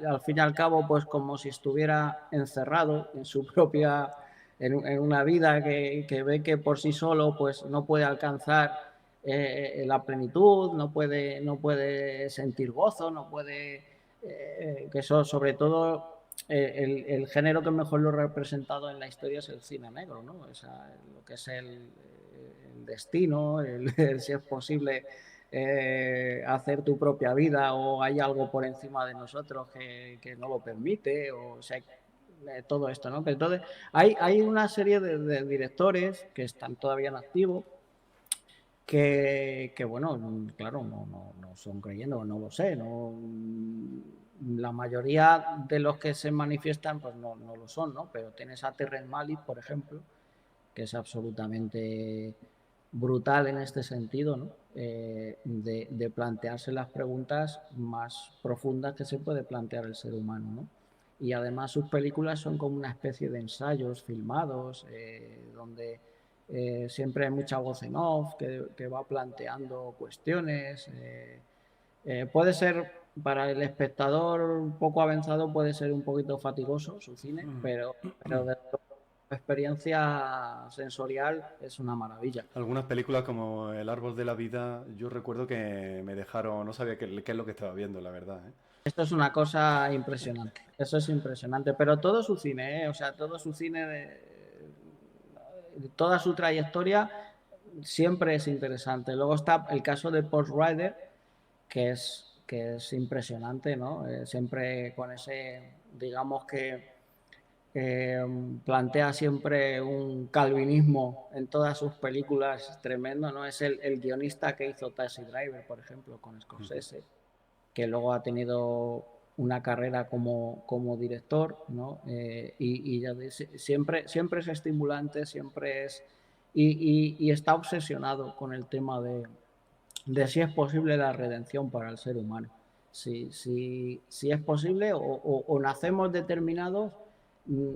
al fin y al cabo, pues como si estuviera encerrado en su propia, en una vida que ve que por sí solo, pues no puede alcanzar la plenitud, no puede sentir gozo, no puede, que eso sobre todo el género que mejor lo ha representado en la historia es el cine negro, ¿no? Lo que es el destino, si es posible hacer tu propia vida o hay algo por encima de nosotros que no lo permite, o sea, todo esto, ¿no? Pero entonces, hay una serie de directores que están todavía en activo que bueno, claro, no son creyentes, no lo sé, no, la mayoría de los que se manifiestan pues no lo son, ¿no? Pero tienes a Terrence Malick, por ejemplo, que es absolutamente brutal en este sentido, ¿no? De plantearse las preguntas más profundas que se puede plantear el ser humano, ¿no? Y además sus películas son como una especie de ensayos filmados, donde siempre hay mucha voz en off que va planteando cuestiones. Puede ser, para el espectador un poco avanzado, puede ser un poquito fatigoso su cine, pero de experiencia sensorial es una maravilla. Algunas películas como El árbol de la vida, yo recuerdo que me dejaron, no sabía qué es lo que estaba viendo, la verdad, ¿eh? Esto es una cosa impresionante, eso es impresionante, pero todo su cine, o sea, todo su cine, toda su trayectoria siempre es interesante. Luego está el caso de Paul Ryder, que es impresionante, ¿no? Siempre con ese, digamos que plantea siempre un calvinismo en todas sus películas tremendo, ¿no? Es el guionista que hizo Taxi Driver, por ejemplo, con Scorsese, que luego ha tenido una carrera como director, ¿no? Y ya siempre es estimulante, siempre es... Y está obsesionado con el tema de si es posible la redención para el ser humano. Si es posible o nacemos determinados, mm,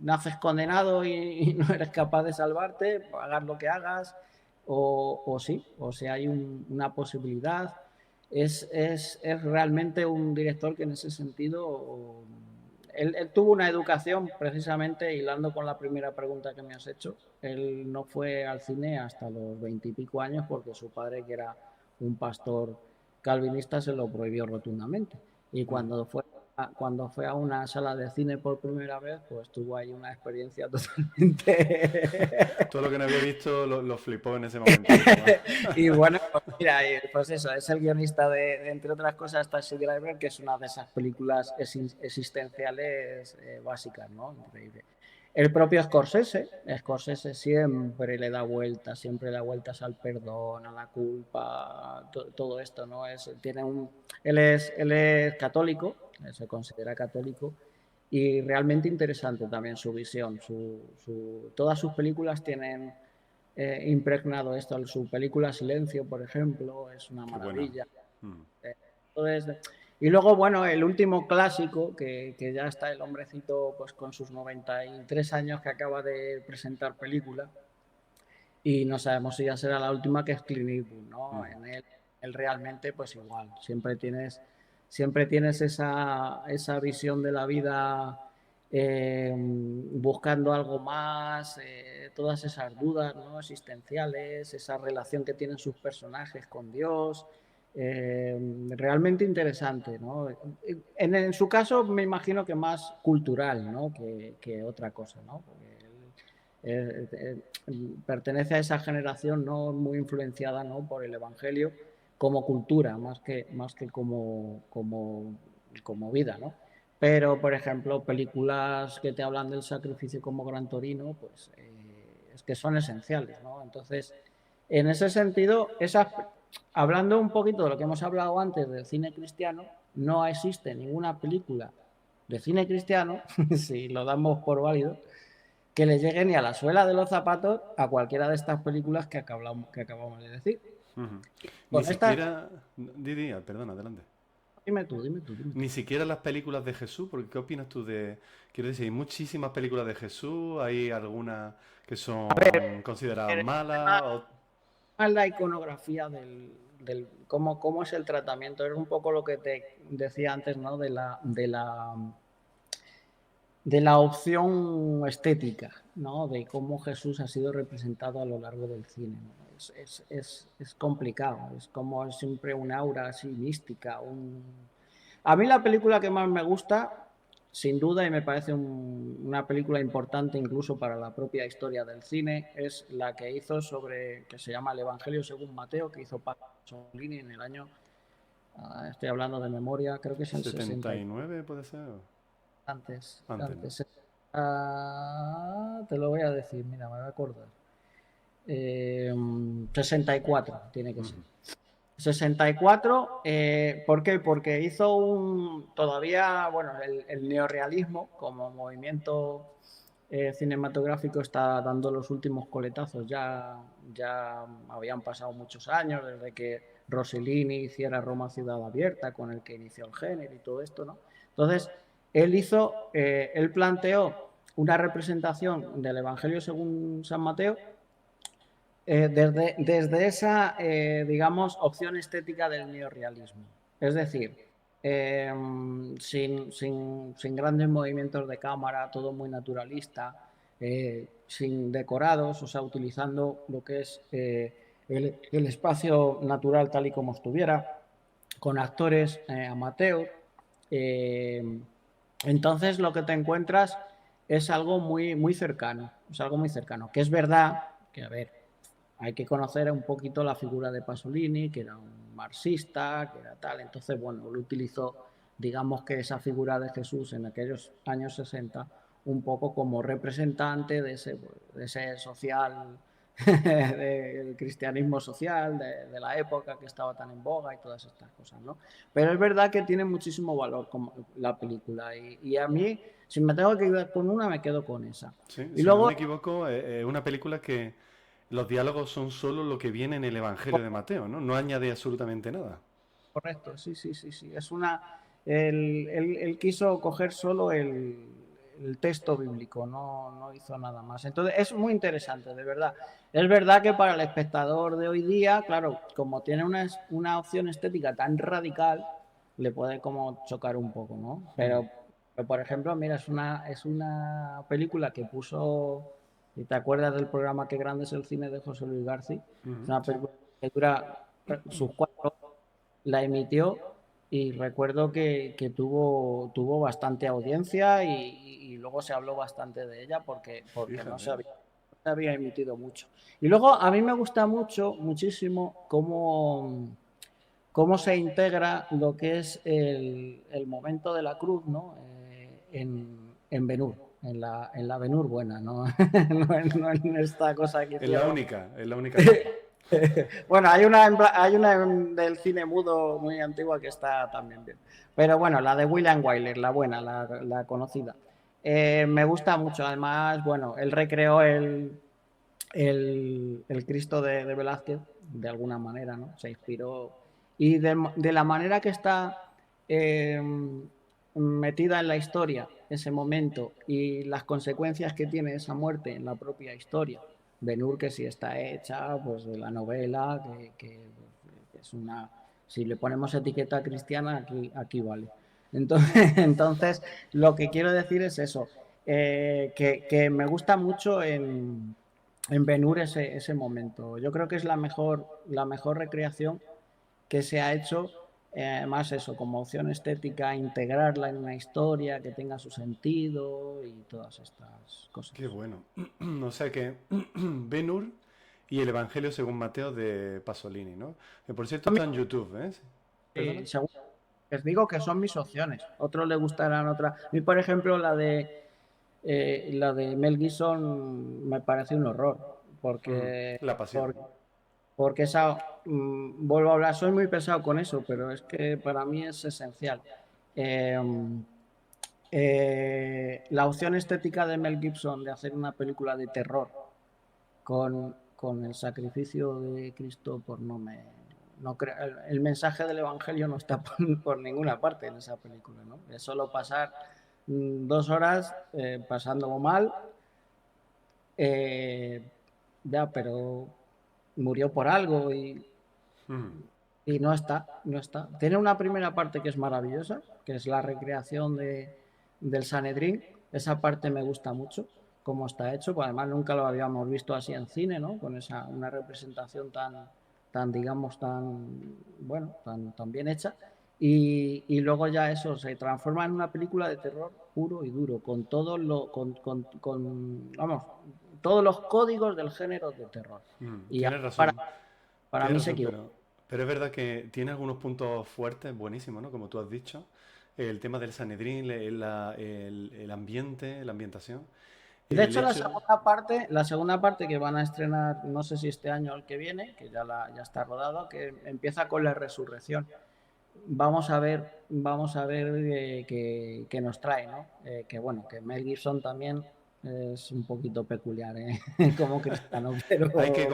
naces condenado y no eres capaz de salvarte, hagas lo que hagas, o sí, o si hay una posibilidad. Es realmente un director que en ese sentido, él tuvo una educación, precisamente hilando con la primera pregunta que me has hecho. Él no fue al cine hasta los 20 y pico años porque su padre, que era un pastor calvinista, se lo prohibió rotundamente. Y cuando fue a una sala de cine por primera vez, pues tuvo ahí una experiencia totalmente... Todo lo que no había visto lo flipó en ese momento, ¿no? Y bueno, pues mira, pues eso, es el guionista entre otras cosas, Taxi Driver, que es una de esas películas existenciales básicas, ¿no? Increíble. El propio Scorsese siempre da vueltas al perdón, a la culpa, todo esto, ¿no? Él es católico, se considera católico, y realmente interesante también su visión. Todas sus películas tienen impregnado esto. Su película Silencio, por ejemplo, es una Qué buena. maravilla. Entonces, y luego, bueno, el último clásico, que ya está el hombrecito pues con sus 93 años, que acaba de presentar película, y no sabemos si ya será la última, que es Clint Eastwood, ¿no? En él realmente, pues igual, siempre tienes esa visión de la vida, buscando algo más, todas esas dudas, ¿no? Existenciales, esa relación que tienen sus personajes con Dios, realmente interesante, ¿no? En su caso me imagino que más cultural, ¿no? que otra cosa, ¿no? Porque pertenece a esa generación, ¿no? Muy influenciada, ¿no? por el Evangelio como cultura, más que como vida, ¿no? Pero, por ejemplo, películas que te hablan del sacrificio como Gran Torino, pues es que son esenciales, ¿no? Entonces, en ese sentido, hablando un poquito de lo que hemos hablado antes del cine cristiano, no existe ninguna película de cine cristiano, si lo damos por válido, que le llegue ni a la suela de los zapatos a cualquiera de estas películas que acabamos de decir. Ni Con estas, siquiera... perdón, adelante. dime tú. Ni siquiera las películas de Jesús, porque ¿qué opinas tú de...? Quiero decir, hay muchísimas películas de Jesús, hay algunas que son consideradas El malas, tema es la iconografía cómo es el tratamiento. Es un poco lo que te decía antes, ¿no? De la opción estética, ¿no? De cómo Jesús ha sido representado a lo largo del cine, ¿no? Es complicado, es como siempre un aura así mística. A mí la película que más me gusta, sin duda, y me parece una película importante incluso para la propia historia del cine, es la que que se llama El Evangelio según Mateo, que hizo Pasolini en el año, estoy hablando de memoria, creo que es el 60. 79 puede ser. Antes, Antes, ¿no? antes. Te lo voy a decir, mira, me voy a acordar. 64 tiene que ser. Ujú. 64, ¿por qué? Porque hizo todavía, bueno, el neorrealismo como movimiento cinematográfico está dando los últimos coletazos. Ya habían pasado muchos años desde que Rossellini hiciera Roma Ciudad Abierta, con el que inició el género y todo esto, ¿no? Entonces, él planteó una representación del Evangelio según San Mateo desde esa, digamos, opción estética del neorrealismo. Es decir, sin grandes movimientos de cámara, todo muy naturalista, sin decorados, o sea, utilizando lo que es el espacio natural tal y como estuviera, con actores amateur. Eh, entonces lo que te encuentras es algo muy, muy cercano, es algo muy cercano, que es verdad que, a ver, hay que conocer un poquito la figura de Pasolini, que era un marxista, que era tal. Entonces, bueno, lo utilizó, digamos que esa figura de Jesús en aquellos años 60, un poco como representante de ese social, del cristianismo social, de la época que estaba tan en boga y todas estas cosas, ¿no? Pero es verdad que tiene muchísimo valor como la película y a mí, si me tengo que quedar con una, me quedo con esa. Sí, Y si no luego, me equivoco, es una película que los diálogos son solo lo que viene en el Evangelio de Mateo, ¿no? No añade absolutamente nada. correcto, sí, sí, sí, sí. Él quiso coger solo el texto bíblico, no hizo nada más. Entonces es muy interesante, de verdad. Es verdad que para el espectador de hoy día, claro, como tiene una opción estética tan radical, le puede como chocar un poco, ¿no? Pero, por ejemplo, mira, es una película que puso, si te acuerdas del programa Qué grande es el cine de José Luis García, es Ujú, una sí. película que dura sus 4 la emitió y recuerdo que tuvo bastante audiencia y luego se habló bastante de ella porque no Fíjate. no se había emitido mucho. Y luego a mí me gusta muchísimo cómo se integra lo que es el momento de la cruz, ¿no? En Ben-Hur, en la Ben-Hur buena, ¿no? No en esta cosa que hicieron. Es la única que hay. Bueno, hay una del cine mudo muy antigua que está también bien. Pero bueno, la de William Wyler, la buena, la conocida. Me gusta mucho. Además, bueno, él recreó el Cristo de Velázquez, de alguna manera, ¿no? Se inspiró. Y de la manera que está eh, metida en la historia, ese momento, y las consecuencias que tiene esa muerte en la propia historia. Ben-Hur, que sí está hecha, pues de la novela, que es una. Si le ponemos etiqueta cristiana, aquí vale. Entonces, entonces, lo que quiero decir es eso, que me gusta mucho en Ben-Hur ese momento. Yo creo que es la mejor recreación que se ha hecho, más eso, como opción estética, integrarla en una historia que tenga su sentido y todas estas Qué cosas. bueno. O sea que Ben-Hur y el Evangelio según Mateo de Pasolini, ¿no? Que por cierto está en YouTube, ¿eh? ¿Perdona? Según les digo que son mis opciones. Otros les gustarán otras. A mí, por ejemplo, la de Mel Gibson me parece un horror, Mm, porque, La Pasión. porque vuelvo a hablar, soy muy pesado con eso, pero es que para mí es esencial. Eh, la opción estética de Mel Gibson de hacer una película de terror con el sacrificio de Cristo, por no creo, el mensaje del Evangelio no está por ninguna parte en esa película, ¿no? Es solo pasar 2 horas pasándolo mal, eh, ya, pero murió por algo Mm, y no está. Tiene una primera parte que es maravillosa, que es la recreación del Sanedrín. Esa parte me gusta mucho, cómo está hecho, pues además nunca lo habíamos visto así en cine, ¿no? Con una representación digamos, bueno, tan bien hecha. Y luego ya eso se transforma en una película de terror puro y duro, vamos, todos los códigos del género de terror. Y Tienes para, razón. para Tienes mí se razón, equivoca. pero es verdad que tiene algunos puntos fuertes, buenísimos, ¿no? Como tú has dicho. El tema del Sanedrín, el ambiente, la ambientación. De El hecho, hecho, la segunda parte que van a estrenar, no sé si este año o el que viene, que ya está rodado, que empieza con la resurrección. Vamos a ver qué nos trae, ¿no? Que bueno, que Mel Gibson también es un poquito peculiar, ¿eh? Como cristiano, pero hay que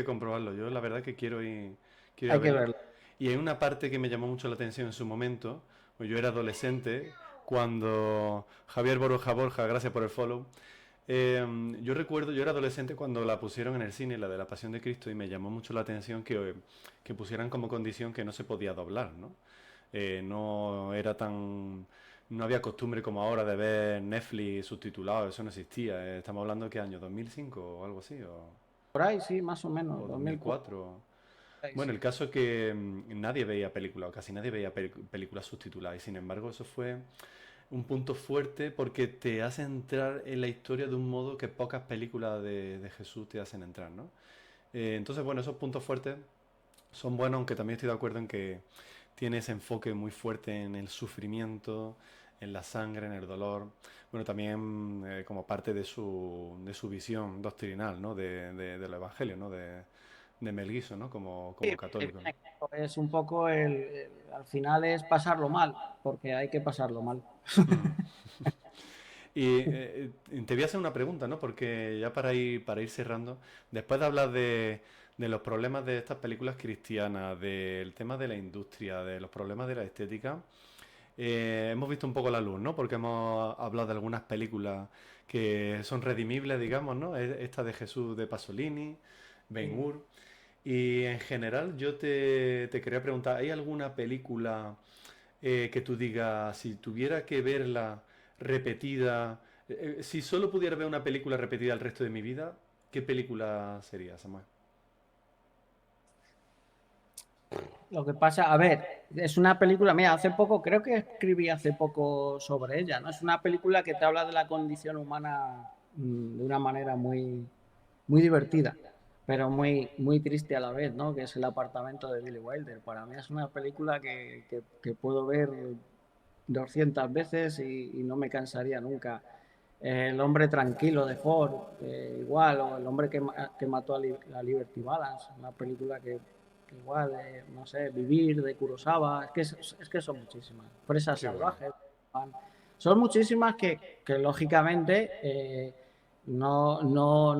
comprobarlo. Yo la verdad que quiero ir a hay que verlo. verlo. Y hay una parte que me llamó mucho la atención en su momento, pues yo era adolescente, cuando Javier Borja, gracias por el follow. Yo recuerdo, yo era adolescente cuando la pusieron en el cine, la de la Pasión de Cristo, y me llamó mucho la atención que pusieran como condición que no se podía doblar, ¿no? No era tan... No había costumbre como ahora de ver Netflix subtitulado, eso no existía. Estamos hablando de qué año, 2005 o algo así, Por ahí sí, más o menos, o 2004, 2004. Bueno, sí. el caso es que nadie veía películas, o casi nadie veía películas subtituladas, y sin embargo eso fue un punto fuerte porque te hace entrar en la historia de un modo que pocas películas de Jesús te hacen entrar, ¿no? Entonces, bueno, esos puntos fuertes son buenos, aunque también estoy de acuerdo en que tiene ese enfoque muy fuerte en el sufrimiento, en la sangre, en el dolor. Bueno, también como parte de su visión doctrinal, ¿no? Del Evangelio, ¿no? De Mel Gibson, ¿no? Sí, Como católico, ¿no? es un poco al final es pasarlo mal, porque hay que pasarlo mal. Mm. Y te voy a hacer una pregunta, ¿no? Porque ya para ir cerrando, después de hablar de los problemas de estas películas cristianas, del tema de la industria, de los problemas de la estética, hemos visto un poco la luz, ¿no? Porque hemos hablado de algunas películas que son redimibles, digamos, ¿no? Esta de Jesús de Pasolini, Sí. Ben-Hur. Y en general yo te quería preguntar, ¿hay alguna película que tú digas, si tuviera que verla repetida, si solo pudiera ver una película repetida el resto de mi vida, ¿qué película sería, Samuel? Lo que pasa, a ver, es una película, mira, hace poco, creo que escribí hace poco sobre ella, ¿no? Es una película que te habla de la condición humana de una manera muy divertida, pero muy triste a la vez, ¿no? Que es El apartamento de Billy Wilder. Para mí es una película que puedo ver 200 veces y no me cansaría nunca. El hombre tranquilo de Ford, igual, o El hombre que mató a Liberty Balance, una película que igual, no sé, Vivir de Kurosawa, es que son muchísimas. Presas Qué bueno. salvajes, son muchísimas que lógicamente no, no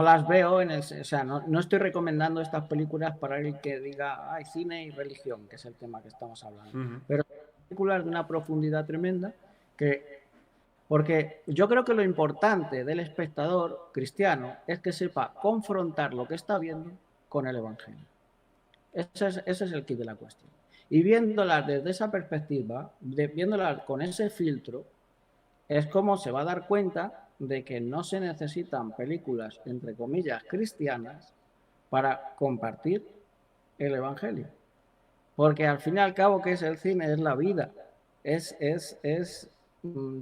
las veo o sea, no estoy recomendando estas películas para el que diga, hay cine y religión, que es el tema que estamos hablando. Ujú. Pero son películas de una profundidad tremenda que, porque yo creo que lo importante del espectador cristiano es que sepa confrontar lo que está viendo con el Evangelio. Ese es el kit de la cuestión. Y viéndolas desde esa perspectiva, viéndolas con ese filtro, es como se va a dar cuenta de que no se necesitan películas, entre comillas, cristianas para compartir el Evangelio. Porque al fin y al cabo, ¿qué es el cine? Es la vida. Es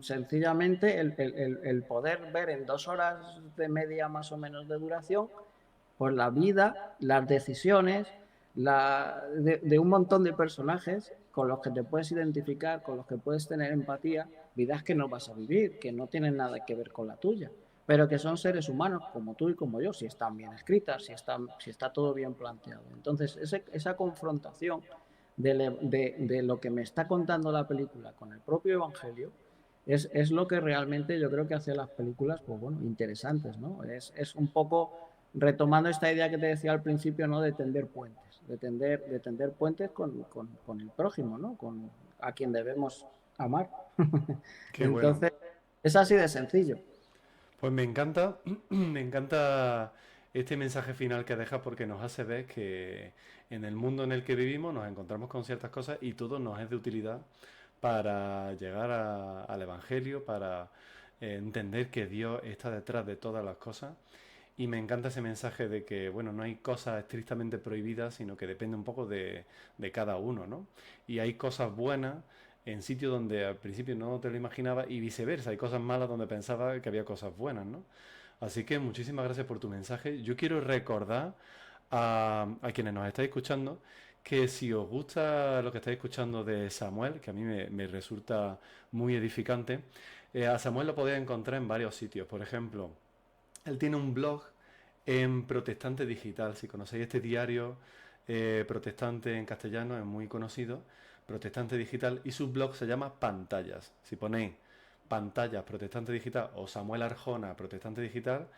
sencillamente el poder ver en 2 horas de media más o menos de duración, pues la vida, las decisiones de un montón de personajes con los que te puedes identificar, con los que puedes tener empatía, vidas que no vas a vivir, que no tienen nada que ver con la tuya, pero que son seres humanos como tú y como yo, si están bien escritas, si está todo bien planteado. Entonces, esa confrontación de lo que me está contando la película con el propio Evangelio es lo que realmente yo creo que hace las películas, pues bueno, interesantes, ¿no? Es un poco retomando esta idea que te decía al principio, ¿no? De tender puentes, de tender puentes con el prójimo, ¿no? A quien debemos amar. Qué bueno. Entonces, es así de sencillo. Pues me encanta, me encanta este mensaje final que deja porque nos hace ver que en el mundo en el que vivimos nos encontramos con ciertas cosas y todo nos es de utilidad para llegar al Evangelio, para entender que Dios está detrás de todas las cosas. Y me encanta ese mensaje de que, bueno, no hay cosas estrictamente prohibidas, sino que depende un poco de cada uno, ¿no? Y hay cosas buenas en sitios donde al principio no te lo imaginabas y viceversa, hay cosas malas donde pensaba que había cosas buenas, ¿no? Así que muchísimas gracias por tu mensaje. Yo quiero recordar a quienes nos estáis escuchando que si os gusta lo que estáis escuchando de Samuel, que a mí me resulta muy edificante, A Samuel lo podéis encontrar en varios sitios. Por ejemplo, él tiene un blog en Protestante Digital. Si conocéis este diario protestante en castellano, es muy conocido, Protestante Digital, y su blog se llama Pantallas. Si ponéis Pantallas Protestante Digital o Samuel Arjona Protestante Digital,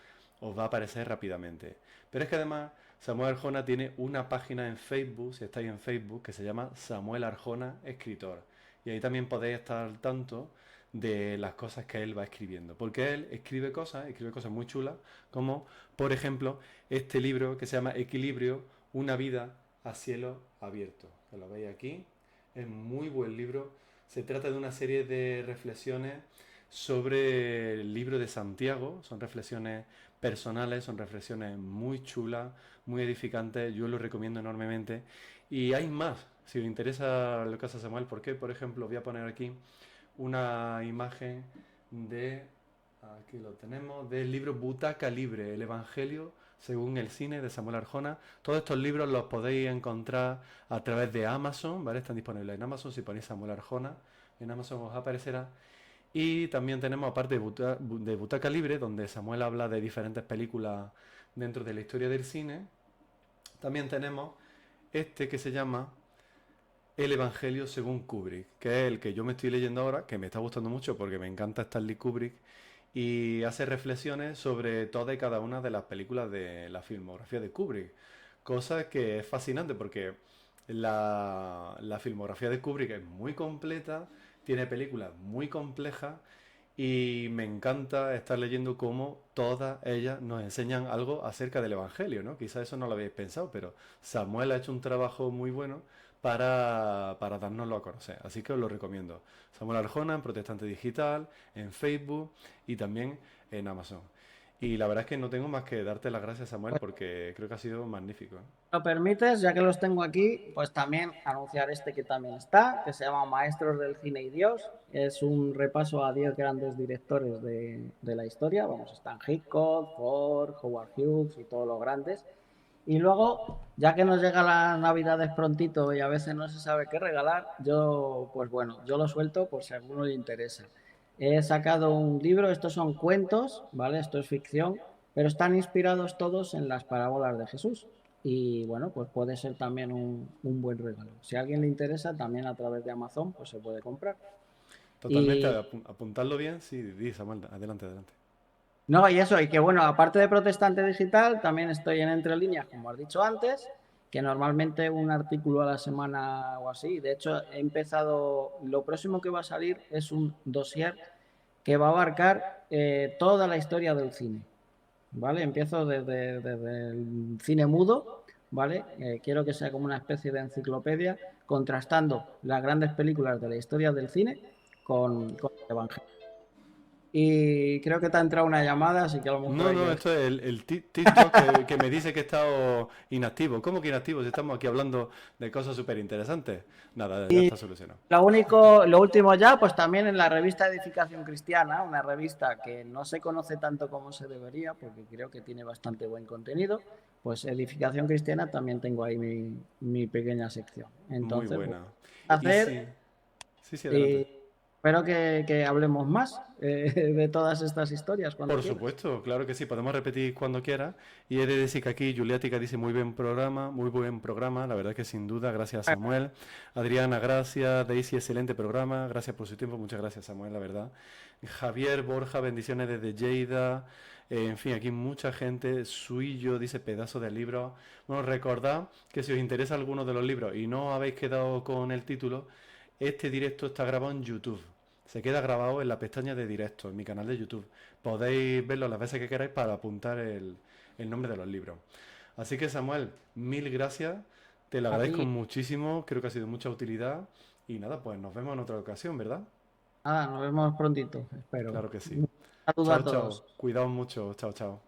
os va a aparecer rápidamente. Pero es que además Samuel Arjona tiene una página en Facebook, si estáis en Facebook, que se llama Samuel Arjona Escritor. Y ahí también podéis estar al tanto de las cosas que él va escribiendo. Porque él escribe cosas muy chulas, como por ejemplo este libro que se llama Equilibrio, una vida a cielo abierto. Que lo veis aquí. Es muy buen libro. Se trata de una serie de reflexiones sobre el libro de Santiago. Son reflexiones personales, son reflexiones muy chulas, muy edificantes. Yo lo recomiendo enormemente. Y hay más. Si os interesa lo que hace Samuel, porque por ejemplo voy a poner aquí una imagen de, aquí lo tenemos, del libro Butaca Libre, el Evangelio según el cine de Samuel Arjona. Todos estos libros los podéis encontrar a través de Amazon, ¿vale? Están disponibles en Amazon, si ponéis Samuel Arjona, en Amazon os aparecerá. Y también tenemos, aparte de Butaca Libre, donde Samuel habla de diferentes películas dentro de la historia del cine, también tenemos este que se llama el Evangelio según Kubrick, que es el que yo me estoy leyendo ahora, que me está gustando mucho porque me encanta Stanley Kubrick, y hace reflexiones sobre todas y cada una de las películas de la filmografía de Kubrick. Cosa que es fascinante porque la filmografía de Kubrick es muy completa, tiene películas muy complejas y me encanta estar leyendo cómo todas ellas nos enseñan algo acerca del Evangelio, ¿no? Quizás eso no lo habéis pensado, pero Samuel ha hecho un trabajo muy bueno para dárnoslo a conocer. Así que os lo recomiendo. Samuel Arjona en Protestante Digital, en Facebook y también en Amazon. Y la verdad es que no tengo más que darte las gracias, Samuel, porque creo que ha sido magnífico, ¿eh? Lo permites, ya que los tengo aquí, pues también anunciar este que también está, que se llama Maestros del Cine y Dios. Es un repaso a 10 grandes directores de la historia. Vamos, están Hitchcock, Ford, Howard Hughes y todos los grandes. Y luego, ya que nos llega las Navidades prontito y a veces no se sabe qué regalar, yo, pues bueno, yo lo suelto por si a alguno le interesa. He sacado un libro, estos son cuentos, ¿vale? Esto es ficción, pero están inspirados todos en las parábolas de Jesús. Y bueno, pues puede ser también un buen regalo. Si a alguien le interesa, también a través de Amazon, pues se puede comprar. Totalmente, Y apuntarlo bien, sí, di, Samuel, adelante, adelante. no, y eso, y que bueno, aparte de Protestante Digital, también estoy en Entre Líneas, como has dicho antes, que normalmente un artículo a la semana o así. De hecho, he empezado, lo próximo que va a salir es un dossier que va a abarcar toda la historia del cine, ¿vale? Empiezo desde el cine mudo, ¿vale? Quiero que sea como una especie de enciclopedia, contrastando las grandes películas de la historia del cine con el Evangelio. Y creo que te ha entrado una llamada, así que a lo mejor No, hay no, que... esto es el TikTok que me dice que he estado inactivo. ¿Cómo que inactivo? Si estamos aquí hablando de cosas súper interesantes. Nada, ya Y está solucionado. lo último ya, pues también en la revista Edificación Cristiana, una revista que no se conoce tanto como se debería, porque creo que tiene bastante buen contenido, pues Edificación Cristiana también tengo ahí mi pequeña sección. Muy Entonces, bueno, buena. Y sí, hacer sí, sí, adelante. y espero que hablemos más de todas estas historias cuando Por quieras. supuesto, claro que sí, podemos repetir cuando quiera. Y he de decir que aquí Juliática dice muy buen programa, la verdad que sin duda, gracias Samuel. Adriana, gracias. Daisy, excelente programa, gracias por su tiempo, muchas gracias Samuel, la verdad. Javier Borja, bendiciones desde Lleida. En fin, aquí mucha gente. Suillo dice pedazo de libro. Bueno, recordad que si os interesa alguno de los libros y no habéis quedado con el título, este directo está grabado en YouTube. Se queda grabado en la pestaña de directo, en mi canal de YouTube. Podéis verlo las veces que queráis para apuntar el nombre de los libros. Así que Samuel, mil gracias. Te lo A agradezco ti, muchísimo. Creo que ha sido de mucha utilidad. Y nada, pues nos vemos en otra ocasión, ¿verdad? nada, nos vemos prontito, espero. Claro que sí. Un saludo Chao, a chao. todos. Cuidaos mucho. Chao, chao.